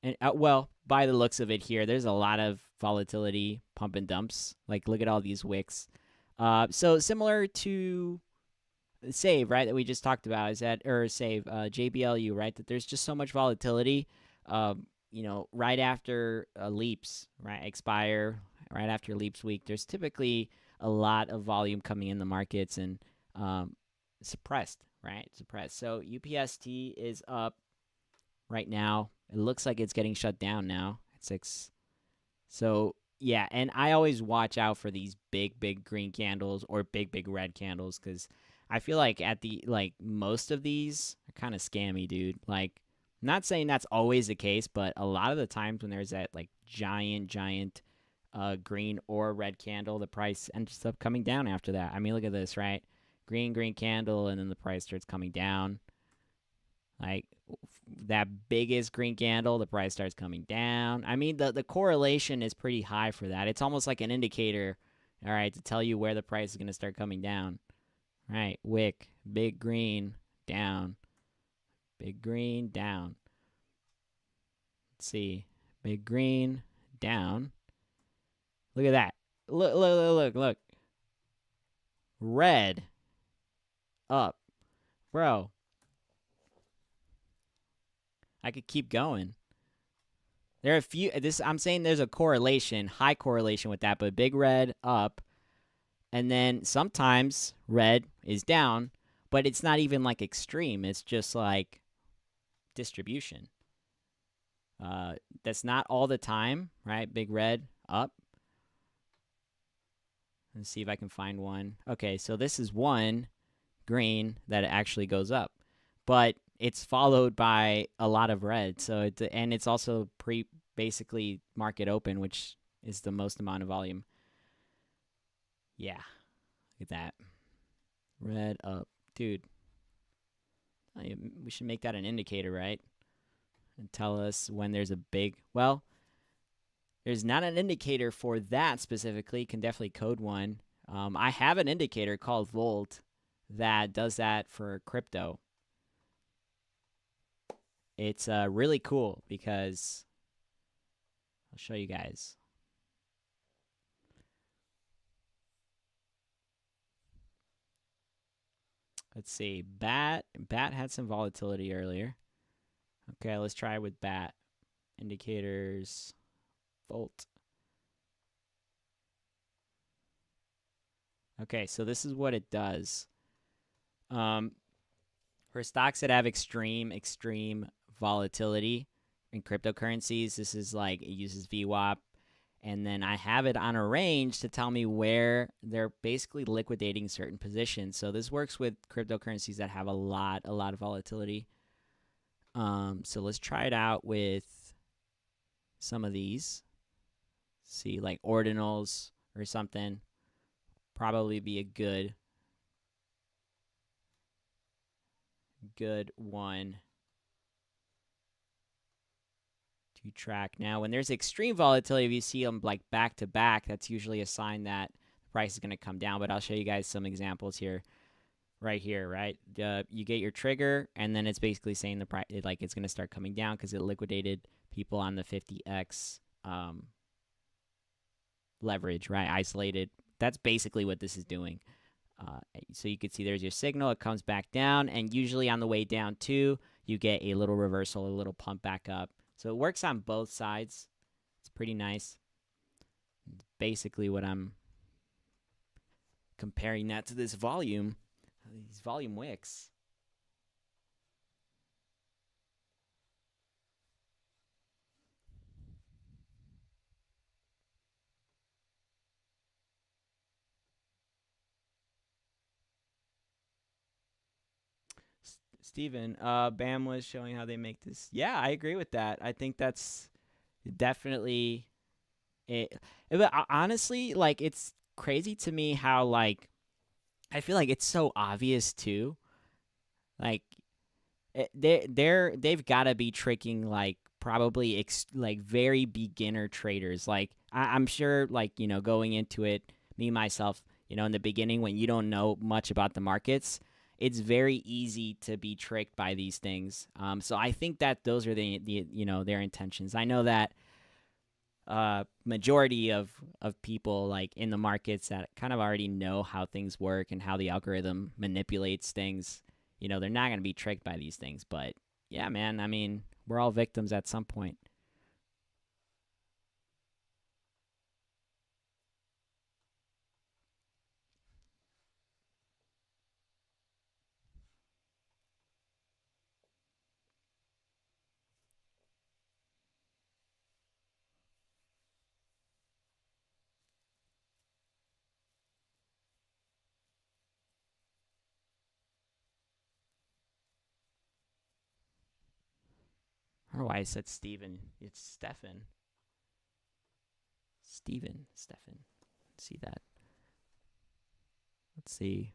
and well, by the looks of it here, there's a lot of volatility, pump and dumps. Like look at all these wicks. So similar to Save, right, that we just talked about, is that, or Save, JBLU, right, that there's just so much volatility. Right after leaps, right, expire, right after leaps week, there's typically a lot of volume coming in the markets and suppressed, right? Suppressed. So UPST is up right now. It looks like it's getting shut down now at 6. So yeah, and I always watch out for these big green candles or big red candles because I feel like at the like most of these are kind of scammy, dude. Like, not saying that's always the case, but a lot of the times when there's that like giant green or red candle, the price ends up coming down after that. I mean, look at this, right? Green candle, and then the price starts coming down. Like that biggest green candle, the price starts coming down. I mean, the correlation is pretty high for that. It's almost like an indicator, all right, to tell you where the price is going to start coming down. Right, wick, big green, down. Big green, down. Let's see. Big green, down. Look at that. Look. Red, up. Bro, I could keep going. There are a few. I'm saying there's a correlation, high correlation with that, but big red up, and then sometimes red is down, but it's not even like extreme. It's just like distribution. That's not all the time, right? Big red up. Let's see if I can find one. Okay, so this is one green that actually goes up, but it's followed by a lot of red. So it's also basically market open, which is the most amount of volume. Yeah, look at that. Red up, dude. We should make that an indicator, right? And tell us when there's a big. Well, there's not an indicator for that specifically. Can definitely code one. I have an indicator called Volt that does that for crypto. It's really cool because I'll show you guys. Let's see. Bat had some volatility earlier. Okay, let's try with Bat. Indicators. Volt. Okay, so this is what it does. For stocks that have extreme volatility in cryptocurrencies, this is like it uses VWAP, and then I have it on a range to tell me where they're basically liquidating certain positions. So this works with cryptocurrencies that have a lot of volatility. So let's try it out with some of these. See, like ordinals or something. Probably be a good one to track. Now, when there's extreme volatility, if you see them like back to back, that's usually a sign that the price is going to come down. But I'll show you guys some examples here. Right here, right? You get your trigger, and then it's basically saying the price, like it's going to start coming down because it liquidated people on the 50x leverage, right? Isolated. That's basically what this is doing. So you can see there's your signal. It comes back down, and usually on the way down too, you get a little reversal, a little pump back up. So it works on both sides. It's pretty nice. Basically what I'm comparing that to this volume, these volume wicks. Steven, Bam was showing how they make this. Yeah, I agree with that. I think that's definitely it. But honestly, like it's crazy to me how like I feel like it's so obvious too. Like they've got to be tricking like probably like very beginner traders. Like I'm sure like going into it, me myself, in the beginning when you don't know much about the markets, it's very easy to be tricked by these things. So I think that those are the their intentions. I know that majority of people like in the markets that kind of already know how things work and how the algorithm manipulates things, they're not going to be tricked by these things. But yeah, man, I mean, we're all victims at some point. I don't know why I said Steven. It's Stefan. Stefan. See that. Let's see.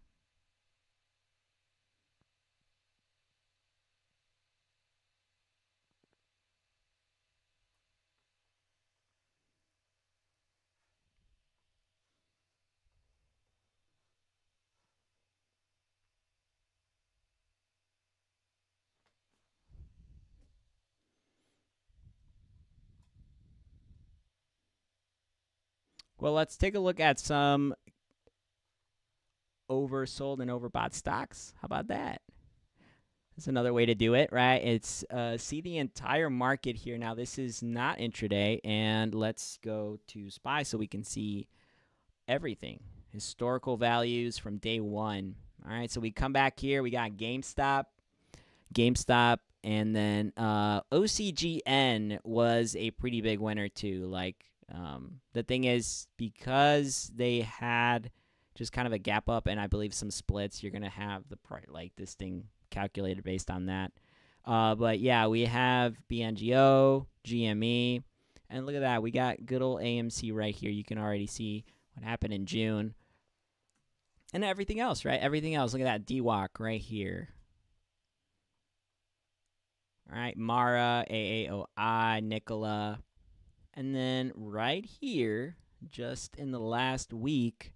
Well, let's take a look at some oversold and overbought stocks. How about that? That's another way to do it, right? It's see the entire market here. Now, this is not intraday, and let's go to SPY so we can see everything. Historical values from day one. All right, so we come back here. We got GameStop, and then OCGN was a pretty big winner too. Like the thing is, because they had just kind of a gap up and I believe some splits, you're gonna have the price like this thing calculated based on that. But yeah, we have BNGO, GME, and look at that. We got good old AMC right here. You can already see what happened in June. And everything else, right? Everything else. Look at that DWAC right here. All right, Mara, AAOI, Nikola. And then right here, just in the last week,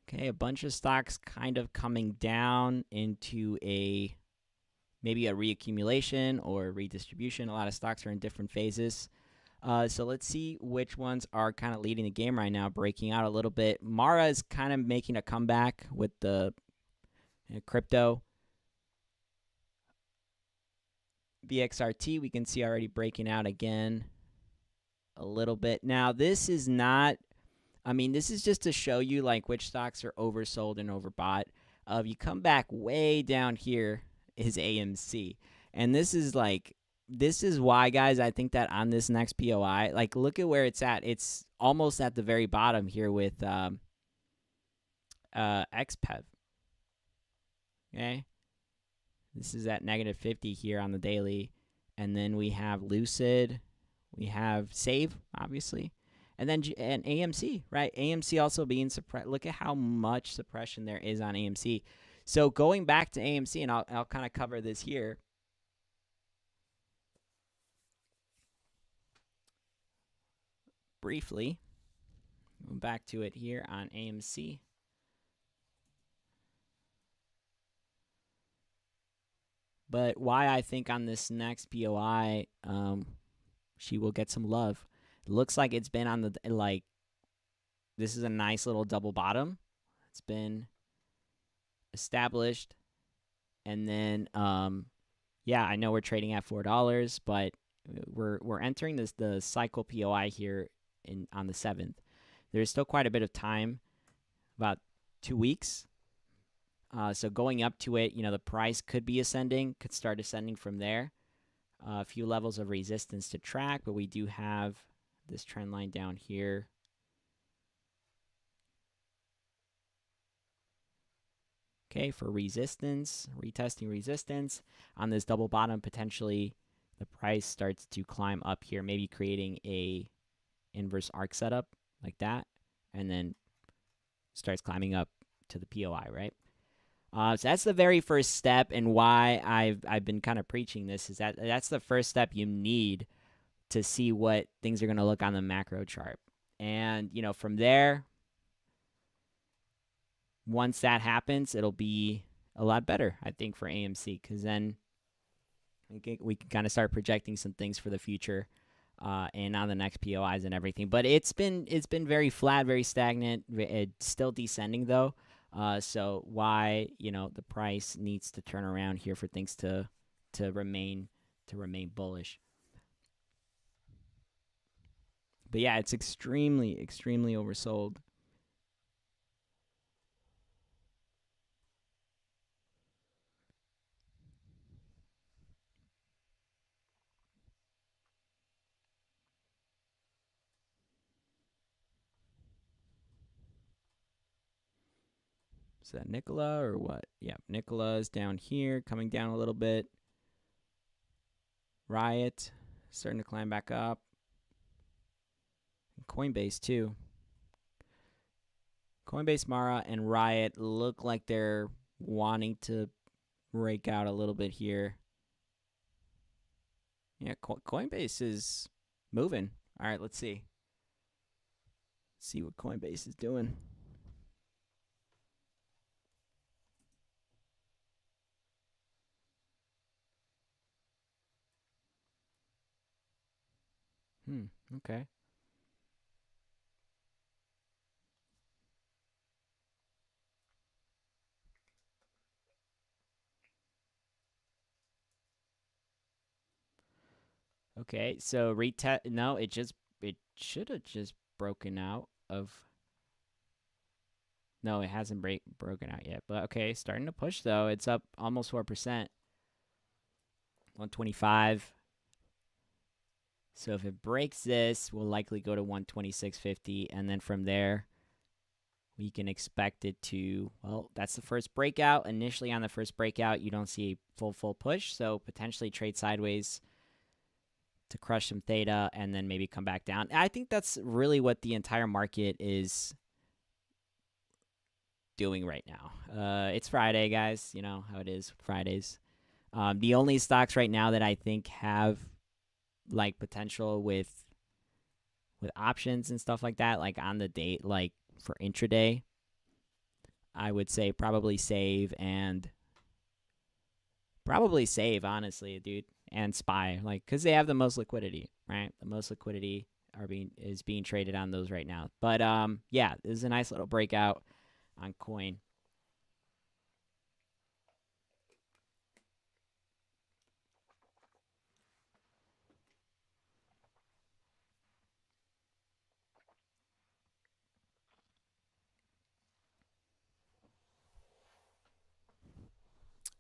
okay, a bunch of stocks kind of coming down into maybe a reaccumulation or redistribution. A lot of stocks are in different phases. So let's see which ones are kind of leading the game right now, breaking out a little bit. Mara is kind of making a comeback with the crypto. VXRT, we can see already breaking out again a little bit. Now, this is not, I mean, this is just to show you like which stocks are oversold and overbought. If you come back way down here is AMC. And this is like, this is why, guys, I think that on this next POI, like look at where it's at. It's almost at the very bottom here with XPEV. Okay. This is at negative 50 here on the daily. And then we have Lucid. We have Save, obviously. And then and AMC, right? AMC also being suppressed. Look at how much suppression there is on AMC. So going back to AMC, and I'll kind of cover this here. Briefly, go back to it here on AMC. But why I think on this next POI, she will get some love. It looks like it's been on the, like, this is a nice little double bottom. It's been established. And then, yeah, I know we're trading at $4, but we're entering the cycle POI here on the 7th. There's still quite a bit of time, about 2 weeks. So going up to it, the price could be ascending, could start ascending from there. A few levels of resistance to track, but we do have this trend line down here. Okay, for resistance, retesting resistance. On this double bottom, potentially the price starts to climb up here, maybe creating a inverse arc setup like that, and then starts climbing up to the POI, right? So that's the very first step, and why I've been kind of preaching this is that that's the first step you need to see what things are going to look on the macro chart. And from there, once that happens, it'll be a lot better, I think, for AMC, because then we can kind of start projecting some things for the future, and on the next POIs and everything. But it's been very flat, very stagnant. It's still descending though. So why the price needs to turn around here for things to remain bullish. But yeah, it's extremely oversold. Is that Nikola or what? Yeah, Nikola is down here, coming down a little bit. Riot starting to climb back up. Coinbase too. Coinbase, Mara, and Riot look like they're wanting to break out a little bit here. Yeah, Coinbase is moving. All right, let's see. Let's see what Coinbase is doing. Okay. Okay, so retest. No, it should have just broken out of. No, it hasn't broken out yet. But okay, starting to push though. It's up almost 4%. 125. So if it breaks this, we'll likely go to 126.50, and then from there, we can expect it to, well, that's the first breakout. Initially on the first breakout, you don't see a full push, so potentially trade sideways to crush some theta and then maybe come back down. I think that's really what the entire market is doing right now. It's Friday, guys. You know how it is Fridays. The only stocks right now that I think have like potential with options and stuff like that, like on the date, like for intraday, I would say probably save, honestly, dude, and SPY, like, because they have the most liquidity, right? The most liquidity is being traded on those right now. But yeah, this is a nice little breakout on coin.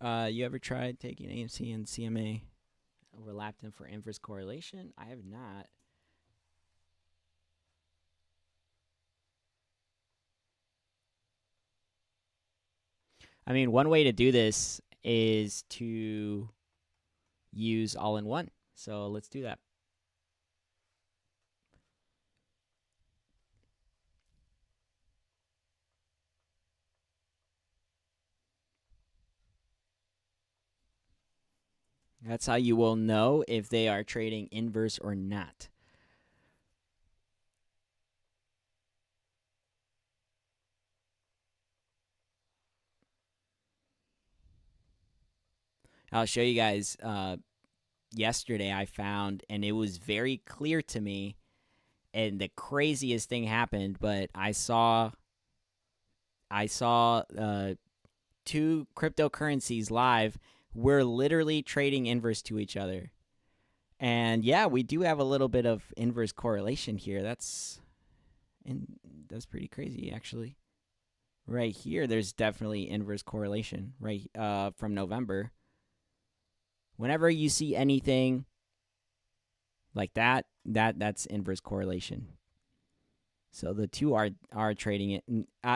You ever tried taking AMC and CMA, overlapped them for inverse correlation? I have not. I mean, one way to do this is to use all in one. So let's do that. That's how you will know if they are trading inverse or not. I'll show you guys. Yesterday I found, and it was very clear to me, and the craziest thing happened, but I saw two cryptocurrencies live. We're literally trading inverse to each other. And yeah, we do have a little bit of inverse correlation here. That's pretty crazy, actually. Right here, there's definitely inverse correlation, right? From November. Whenever you see anything like that's inverse correlation. So the two are trading it.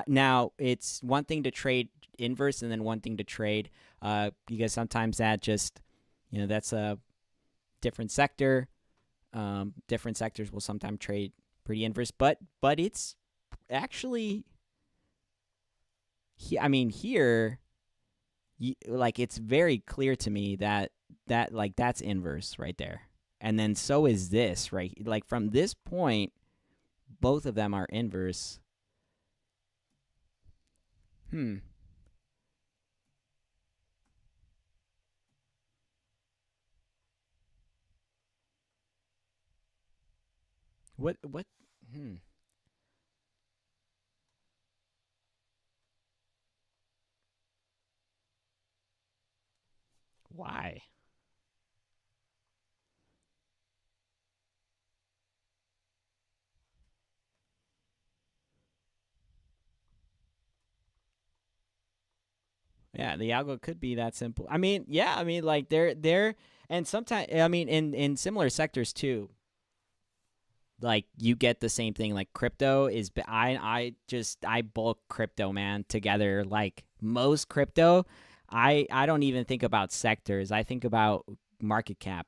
Now it's one thing to trade inverse, and then one thing to trade, because sometimes that just, that's a different sector. Different sectors will sometimes trade pretty inverse, but it's actually I mean, here, like it's very clear to me that like that's inverse right there, and then so is this right. Like from this point, both of them are inverse. Hmm. What? What? Hmm. Why? Yeah, the algo could be that simple. I mean, yeah, I mean, like they're, and sometimes, I mean, in similar sectors too, like you get the same thing. Like crypto is, I bulk crypto, man, together. Like most crypto, I don't even think about sectors. I think about market cap.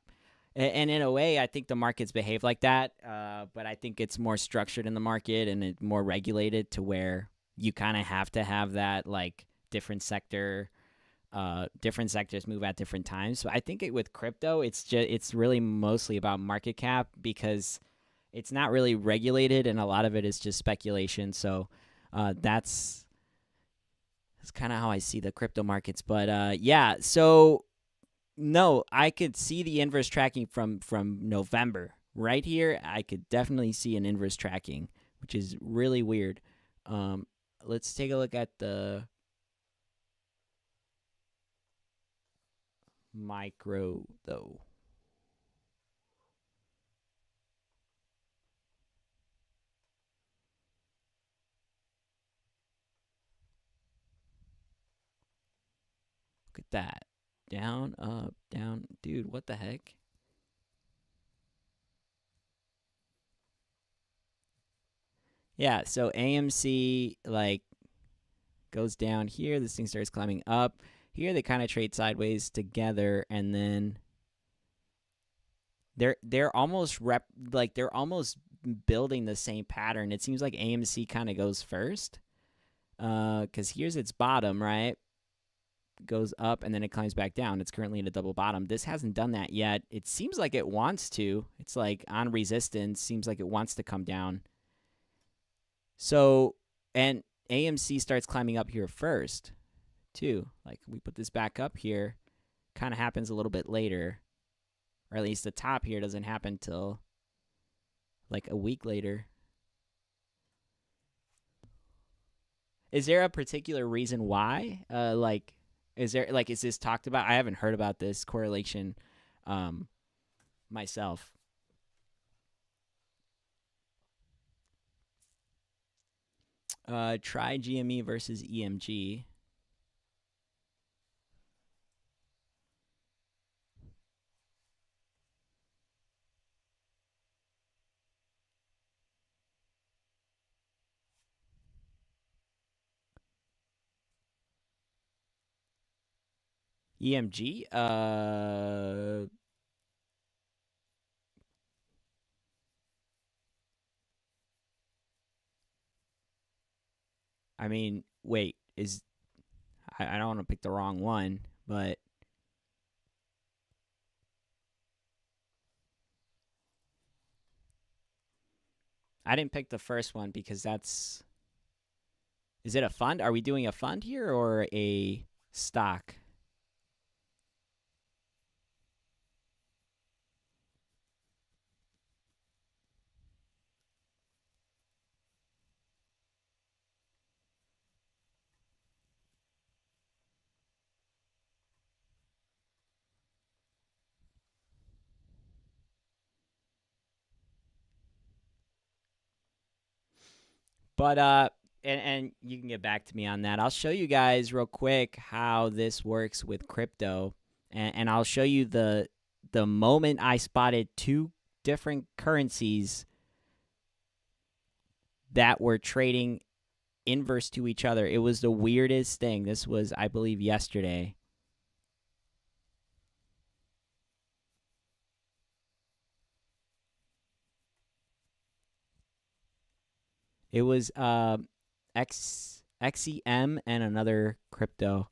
And in a way, I think the markets behave like that. But I think it's more structured in the market and it's more regulated to where you kind of have to have that like different sectors move at different times. So I think with crypto, it's really mostly about market cap because it's not really regulated, and a lot of it is just speculation. So that's kind of how I see the crypto markets. But yeah, so no, I could see the inverse tracking from November right here. I could definitely see an inverse tracking, which is really weird. Um, let's take a look at the micro though. Look at that. Down, up, down. Dude, what the heck? Yeah, so AMC like goes down here. This thing starts climbing up. Here they kind of trade sideways together, and then they're almost they're almost building the same pattern. It seems like AMC kind of goes first, because here's its bottom, right? Goes up and then it climbs back down. It's currently in a double bottom. This hasn't done that yet. It seems like it wants to. It's like on resistance. Seems like it wants to come down. So, and AMC starts climbing up here first, too. Like we put this back up here, kind of happens a little bit later, or at least the top here doesn't happen till like a week later. Is there a particular reason why? Is this talked about? I haven't heard about this correlation, um, myself. Try GME versus EMG. EMG. I mean, wait, is I don't want to pick the wrong one, but I didn't pick the first one because that's. Is it a fund? Are we doing a fund here or a stock? But and you can get back to me on that. I'll show you guys real quick how this works with crypto, and I'll show you the moment I spotted two different currencies that were trading inverse to each other. It was the weirdest thing. This was, I believe, yesterday. It was X. XEM and another crypto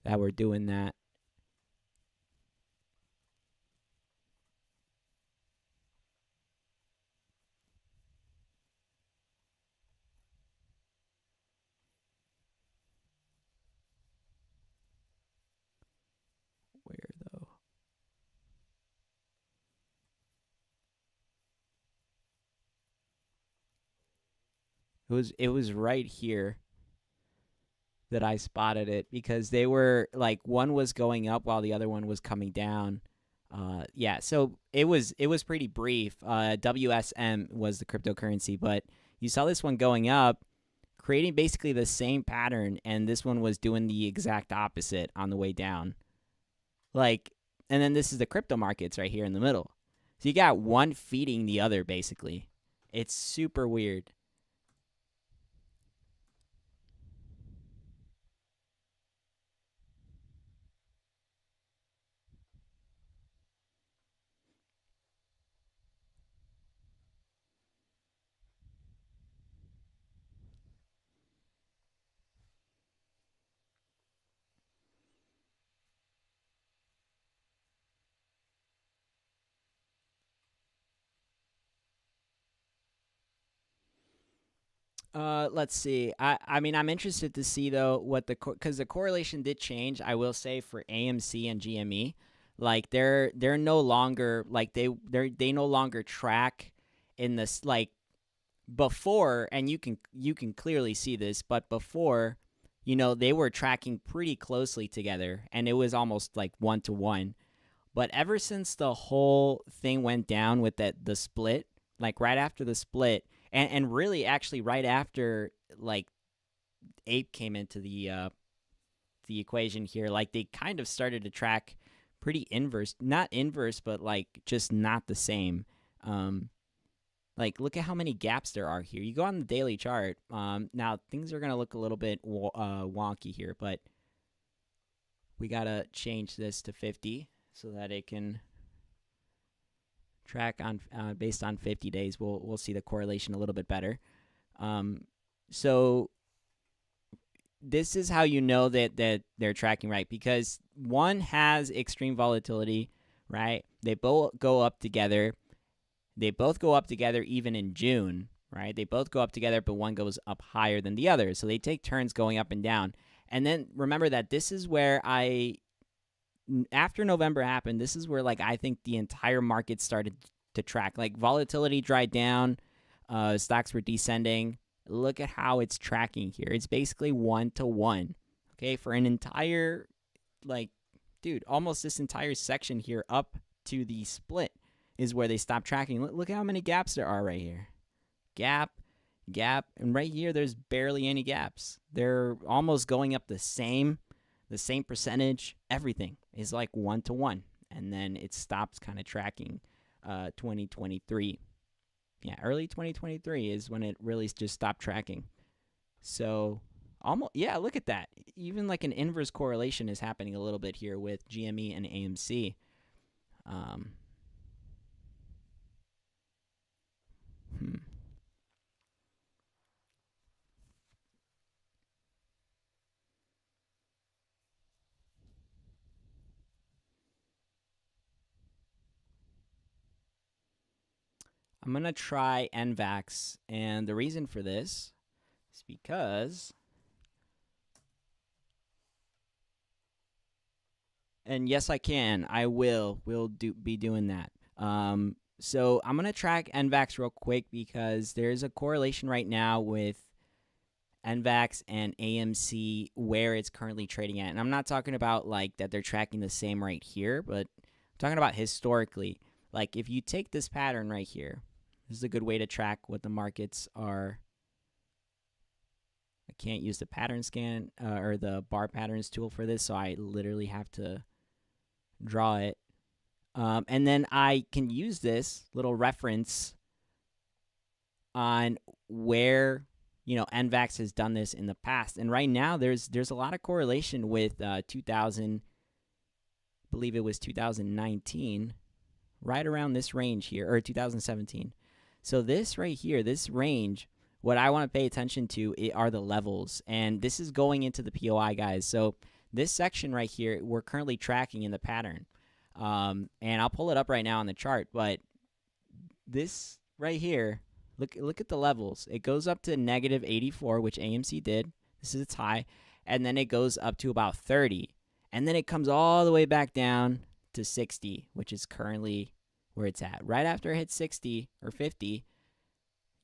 that were doing that. Where though? It was right here that I spotted it because they were like one was going up while the other one was coming down. Yeah, so it was pretty brief. WSM was the cryptocurrency, but you saw this one going up, creating basically the same pattern, and this one was doing the exact opposite on the way down. Like, and then this is the crypto markets right here in the middle. So you got one feeding the other basically. It's super weird. Let's see. I mean, I'm interested to see though what because the correlation did change. I will say for AMC and GME, like they're no longer like they no longer track in this like before, and you can clearly see this, but before, they were tracking pretty closely together, and it was almost like 1 to 1. But ever since the whole thing went down with the split, like right after the split, and really actually right after like Ape came into the equation here, like they kind of started to track pretty inverse, not inverse, but like just not the same. Um, like look at how many gaps there are here. You go on the daily chart. Now things are gonna look a little bit wonky here, but we gotta change this to 50 so that it can track on based on 50 days. We'll see the correlation a little bit better. So this is how you know that they're tracking right, because one has extreme volatility, right? They both go up together. They both go up together even in June, right? They both go up together, but one goes up higher than the other. So they take turns going up and down. And then remember that this is where after November happened, this is where like I think the entire market started to track. Like volatility dried down, stocks were descending. Look at how it's tracking here. It's basically 1 to 1. Okay, for an entire like, dude, almost this entire section here up to the split is where they stop tracking. Look at how many gaps there are right here. Gap, gap, and right here there's barely any gaps. They're almost going up the same percentage. Everything is like 1 to 1, and then it stops kind of tracking. 2023, yeah, early 2023 is when it really just stopped tracking. So almost, yeah, look at that. Even like an inverse correlation is happening a little bit here with GME and AMC. Um, hmm. I'm gonna try NVAX, and the reason for this is because, and yes, I can. I will. We'll be doing that. So I'm gonna track NVAX real quick because there's a correlation right now with NVAX and AMC where it's currently trading at. And I'm not talking about like that they're tracking the same right here, but I'm talking about historically. Like if you take this pattern right here, this is a good way to track what the markets are. I can't use the pattern scan or the bar patterns tool for this, so I literally have to draw it. And then I can use this little reference on where NVAX has done this in the past, and right now there's a lot of correlation with 2000, I believe it was 2019, right around this range here, or 2017. So this right here, this range what I want to pay attention to are the levels. And this is going into the POI, guys. So this section right here, we're currently tracking in the pattern. And I'll pull it up right now on the chart. But this right here, look at the levels. It goes up to negative 84, which AMC did. This is its high. And then it goes up to about 30. And then it comes all the way back down to 60, which is currently where it's at. Right after it hits 60 or 50,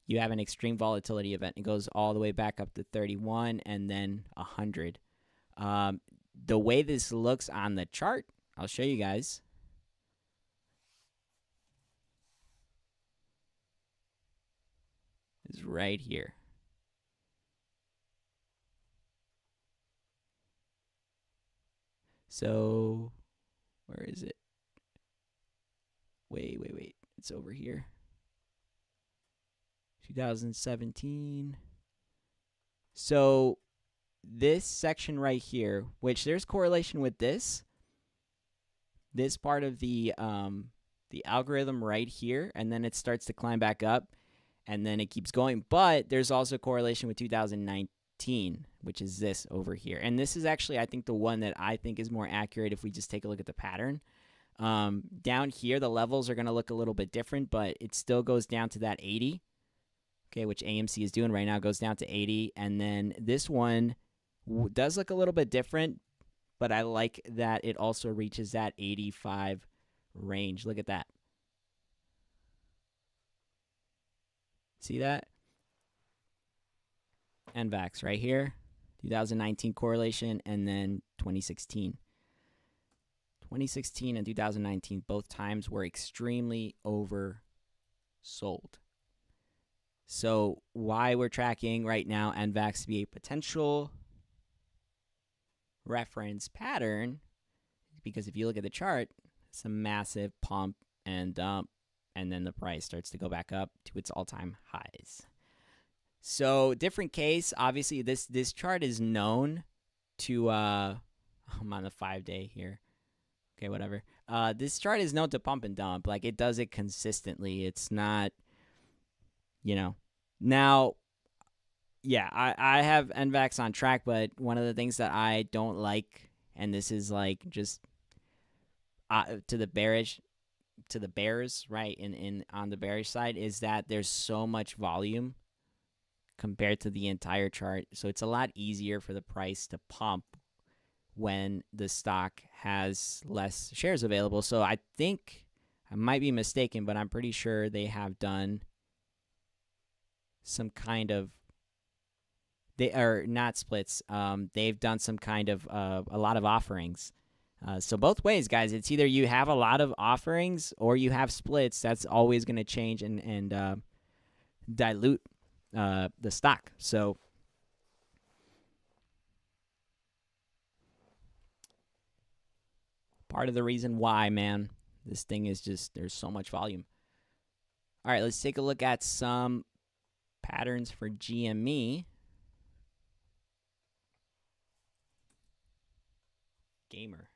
you have an extreme volatility event. It goes all the way back up to 31 and then 100. The way this looks on the chart, I'll show you guys. Is right here. So, where is it? Wait. It's over here. 2017. So, this section right here, which there's correlation with this part of the algorithm right here, and then it starts to climb back up, and then it keeps going. But there's also correlation with 2019, which is this over here. And this is actually, I think, the one that I think is more accurate if we just take a look at the pattern. Down here, the levels are going to look a little bit different, but it still goes down to that 80, okay, which AMC is doing right now, goes down to 80. And then this one does look a little bit different, but I like that it also reaches that 85 range. Look at that. See that? NVAX right here, 2019 correlation, and then 2016. 2016 and 2019, both times were extremely oversold. So why we're tracking right now NVAX to be a potential reference pattern, because if you look at the chart, it's a massive pump and dump, and then the price starts to go back up to its all-time highs. So different case. Obviously, this chart is known to I'm on the 5-day here. Okay, whatever. This chart is known to pump and dump. Like, it does it consistently. It's not, Now, yeah, I have NVAX on track, but one of the things that I don't like, and this is like just to the bears, right? In on the bearish side, is that there's so much volume compared to the entire chart. So it's a lot easier for the price to pump when the stock has less shares available. So I think, I might be mistaken, but I'm pretty sure they have done some kind of, they are not splits. They've done some kind of a lot of offerings. So both ways, guys, it's either you have a lot of offerings or you have splits. That's always going to change and dilute the stock. So part of the reason why, man, this thing is just, there's so much volume. All right, let's take a look at some patterns for GME. Gamer.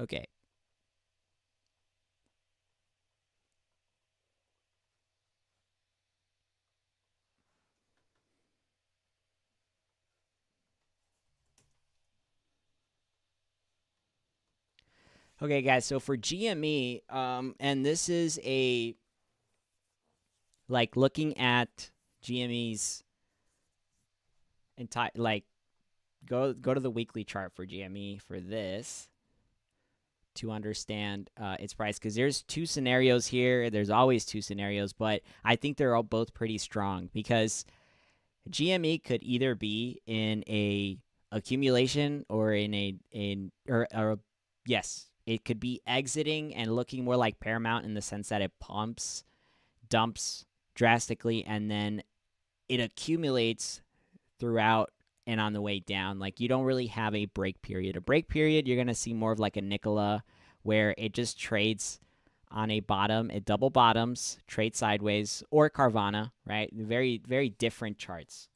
Okay. Okay, guys, so for GME, and this is a, like, looking at GME's entire, like, go to the weekly chart for GME for this to understand its price, because there's two scenarios here. There's always two scenarios, but I think they're all both pretty strong, because GME could either be in a accumulation or yes, it could be exiting and looking more like Paramount in the sense that it pumps, dumps drastically, and then it accumulates throughout and on the way down. Like, you don't really have a break period. A break period, you're going to see more of like a Nikola, where it just trades on a bottom, it double bottoms, trade sideways, or Carvana, right? Very, very different charts.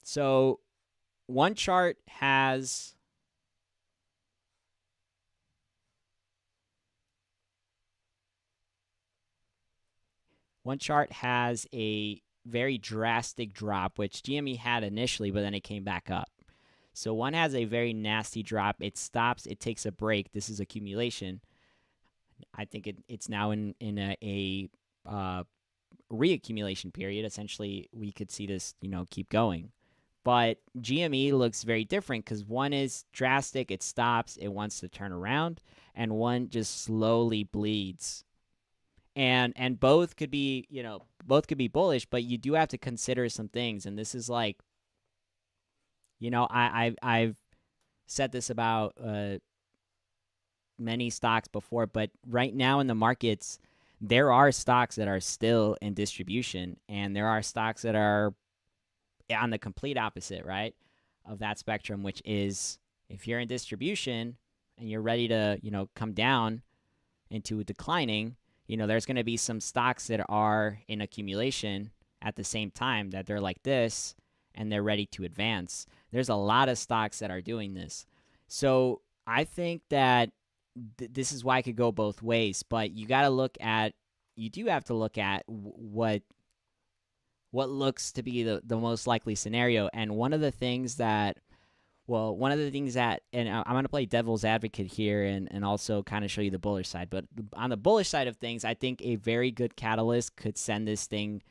So one chart has One chart has a very drastic drop, which GME had initially, but then it came back up. So one has a very nasty drop. It stops. It takes a break. This is accumulation. I think it's now in a reaccumulation period. Essentially, we could see this, keep going. But GME looks very different because one is drastic. It stops. It wants to turn around, and one just slowly bleeds. And both could be bullish, but you do have to consider some things. And this is like, I've said this about many stocks before, but right now in the markets, there are stocks that are still in distribution, and there are stocks that are on the complete opposite, right, of that spectrum, which is if you're in distribution and you're ready to, come down into declining, there's going to be some stocks that are in accumulation at the same time that they're like this and they're ready to advance. There's a lot of stocks that are doing this. So I think that this is why it could go both ways, but you do have to look at what looks to be the most likely scenario. And one of the things that, and I'm going to play devil's advocate here and also kind of show you the bullish side. But on the bullish side of things, I think a very good catalyst could send this thing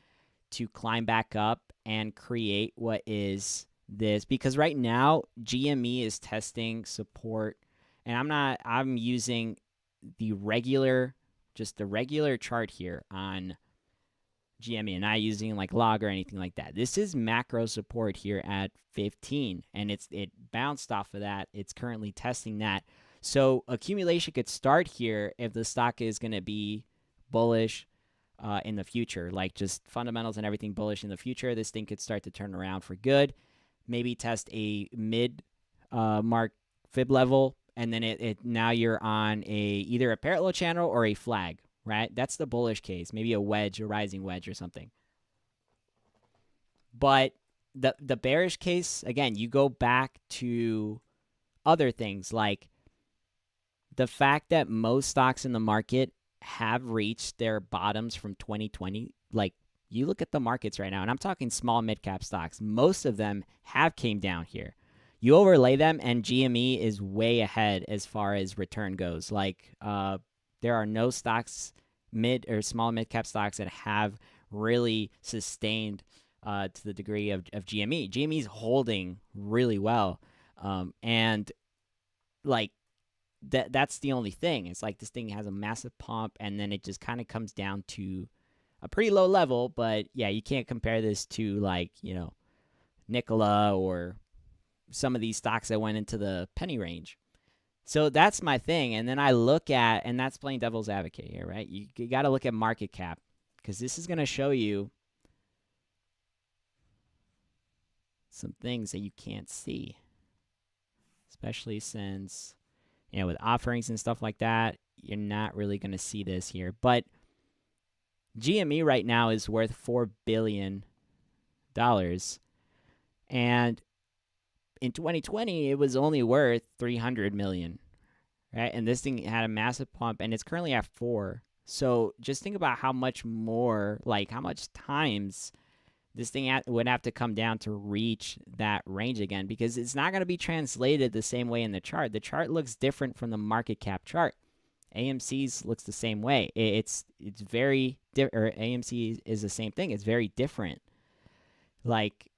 to climb back up and create what is this. Because right now, GME is testing support. And I'm using the regular chart here on GME and not using like log or anything like that. This is macro support here at 15, and it bounced off of that. It's currently testing that. So accumulation could start here if the stock is going to be bullish in the future, like just fundamentals and everything bullish in the future. This thing could start to turn around for good. Maybe test a mid mark fib level, and then now you're on either a parallel channel or a flag. Right? That's the bullish case. Maybe a wedge, a rising wedge or something. But the bearish case, again, you go back to other things like the fact that most stocks in the market have reached their bottoms from 2020. Like, you look at the markets right now, and I'm talking small mid-cap stocks. Most of them have came down here. You overlay them, and GME is way ahead as far as return goes. Like, there are no stocks, mid or small mid-cap stocks, that have really sustained to the degree of GME. GME is holding really well. And like that's the only thing. It's like this thing has a massive pump, and then it just kind of comes down to a pretty low level. But yeah, you can't compare this to like, Nikola or some of these stocks that went into the penny range. So that's my thing. And then I look at, and that's playing devil's advocate here, right? You got to look at market cap, because this is going to show you some things that you can't see, especially since, with offerings and stuff like that, you're not really going to see this here. But GME right now is worth $4 billion. And in 2020, it was only worth $300 million, right? And this thing had a massive pump, and it's currently at 4. So just think about how much more, like how much times this thing would have to come down to reach that range again, because it's not going to be translated the same way in the chart. The chart looks different from the market cap chart. AMC's looks the same way. It's very different. AMC is the same thing. It's very different. Like,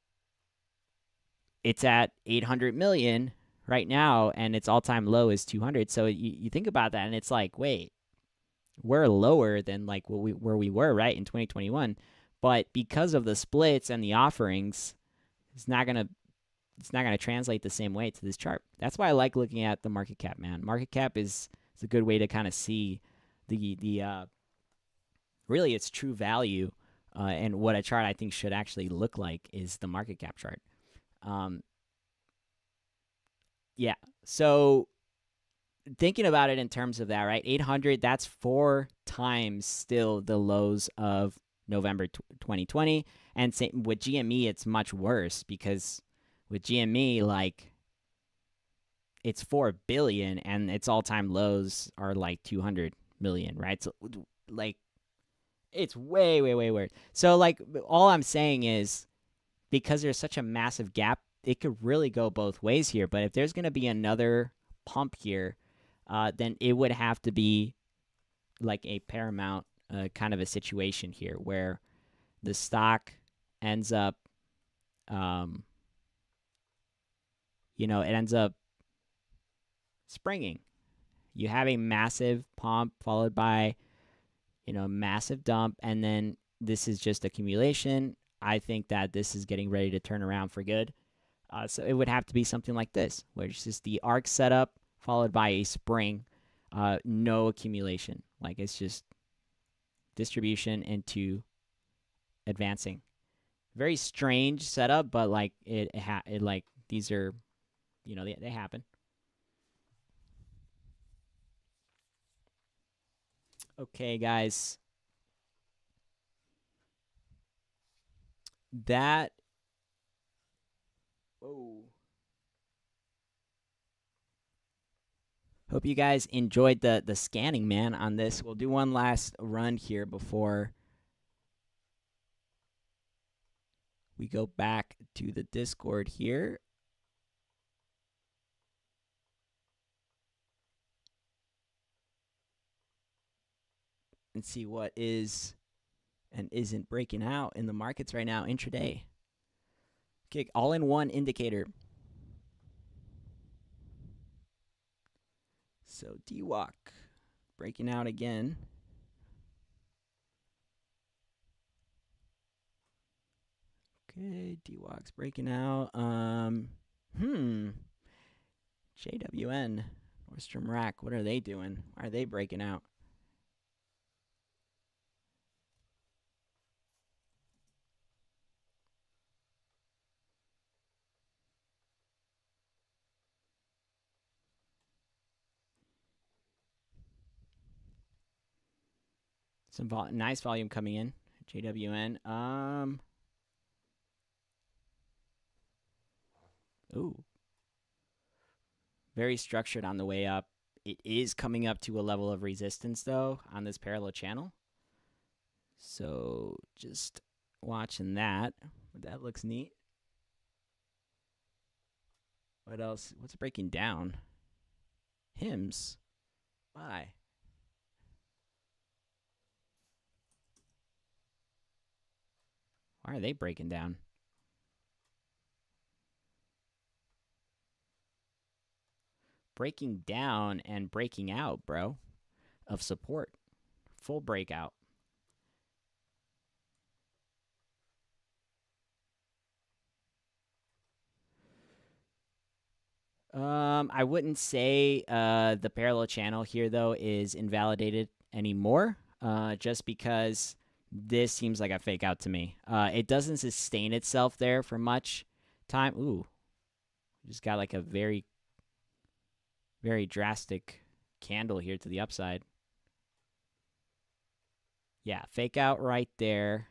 it's at 800 million right now, and its all-time low is 200. So you think about that, and it's like, wait, we're lower than like where we were, right, in 2021. But because of the splits and the offerings, it's not gonna translate the same way to this chart. That's why I like looking at the market cap, man. Market cap is a good way to kind of see the really its true value, and what a chart I think should actually look like is the market cap chart. Yeah. So thinking about it in terms of that, right? 800, that's 4 times still the lows of November 2020. And with GME, it's much worse, because with GME, like, it's 4 billion and its all-time lows are like 200 million, right? So like, It's way, way, way worse. So, like, all I'm saying is because there's such a massive gap, it could really go both ways here. But if there's going to be another pump here, then it would have to be like a paramount kind of a situation here where the stock ends up, um, it ends up springing. You have a massive pump followed by, massive dump, and then this is just accumulation. I think that this is getting ready to turn around for good. So it would have to be something like this, where it's just the arc setup followed by a spring, no accumulation. Like it's just distribution into advancing. Very strange setup, but like it like these are, they happen. Okay, guys, that. Whoa. Hope you guys enjoyed the scanning, man, on this. We'll do one last run here before we go back to the Discord here. And see what is and isn't breaking out in the markets right now intraday. Okay, all-in-one indicator. So DWAC breaking out again. Okay, DWAC's breaking out. JWN, Nordstrom Rack, what are they doing? Why are they breaking out? Some nice volume coming in. JWN. Ooh. Very structured on the way up. It is coming up to a level of resistance, though, on this parallel channel. So just watching that. That looks neat. What else? What's breaking down? Hymns. Why? Why are they breaking down? Breaking down and breaking out, bro, of support. Full breakout. I wouldn't say the parallel channel here though is invalidated anymore. Just because this seems like a fake out to me. It doesn't sustain itself there for much time. Ooh, just got like a very, very drastic candle here to the upside. Yeah, fake out right there.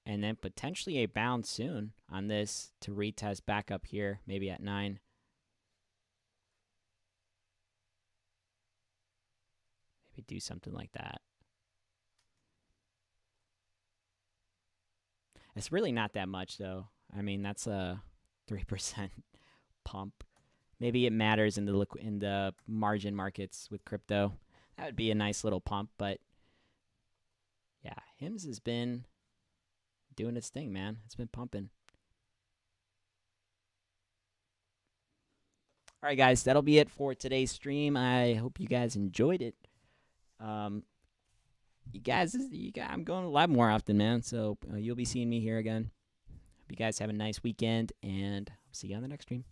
And then potentially a bounce soon on this to retest back up here, maybe at 9. Maybe do something like that. It's really not that much, though. I mean, that's a 3% pump. Maybe it matters in the margin markets with crypto. That would be a nice little pump, but yeah, Hims has been doing its thing, man. It's been pumping. All right, guys, that'll be it for today's stream. I hope you guys enjoyed it. I'm going live more often, man. So you'll be seeing me here again. Hope you guys have a nice weekend, and I'll see you on the next stream.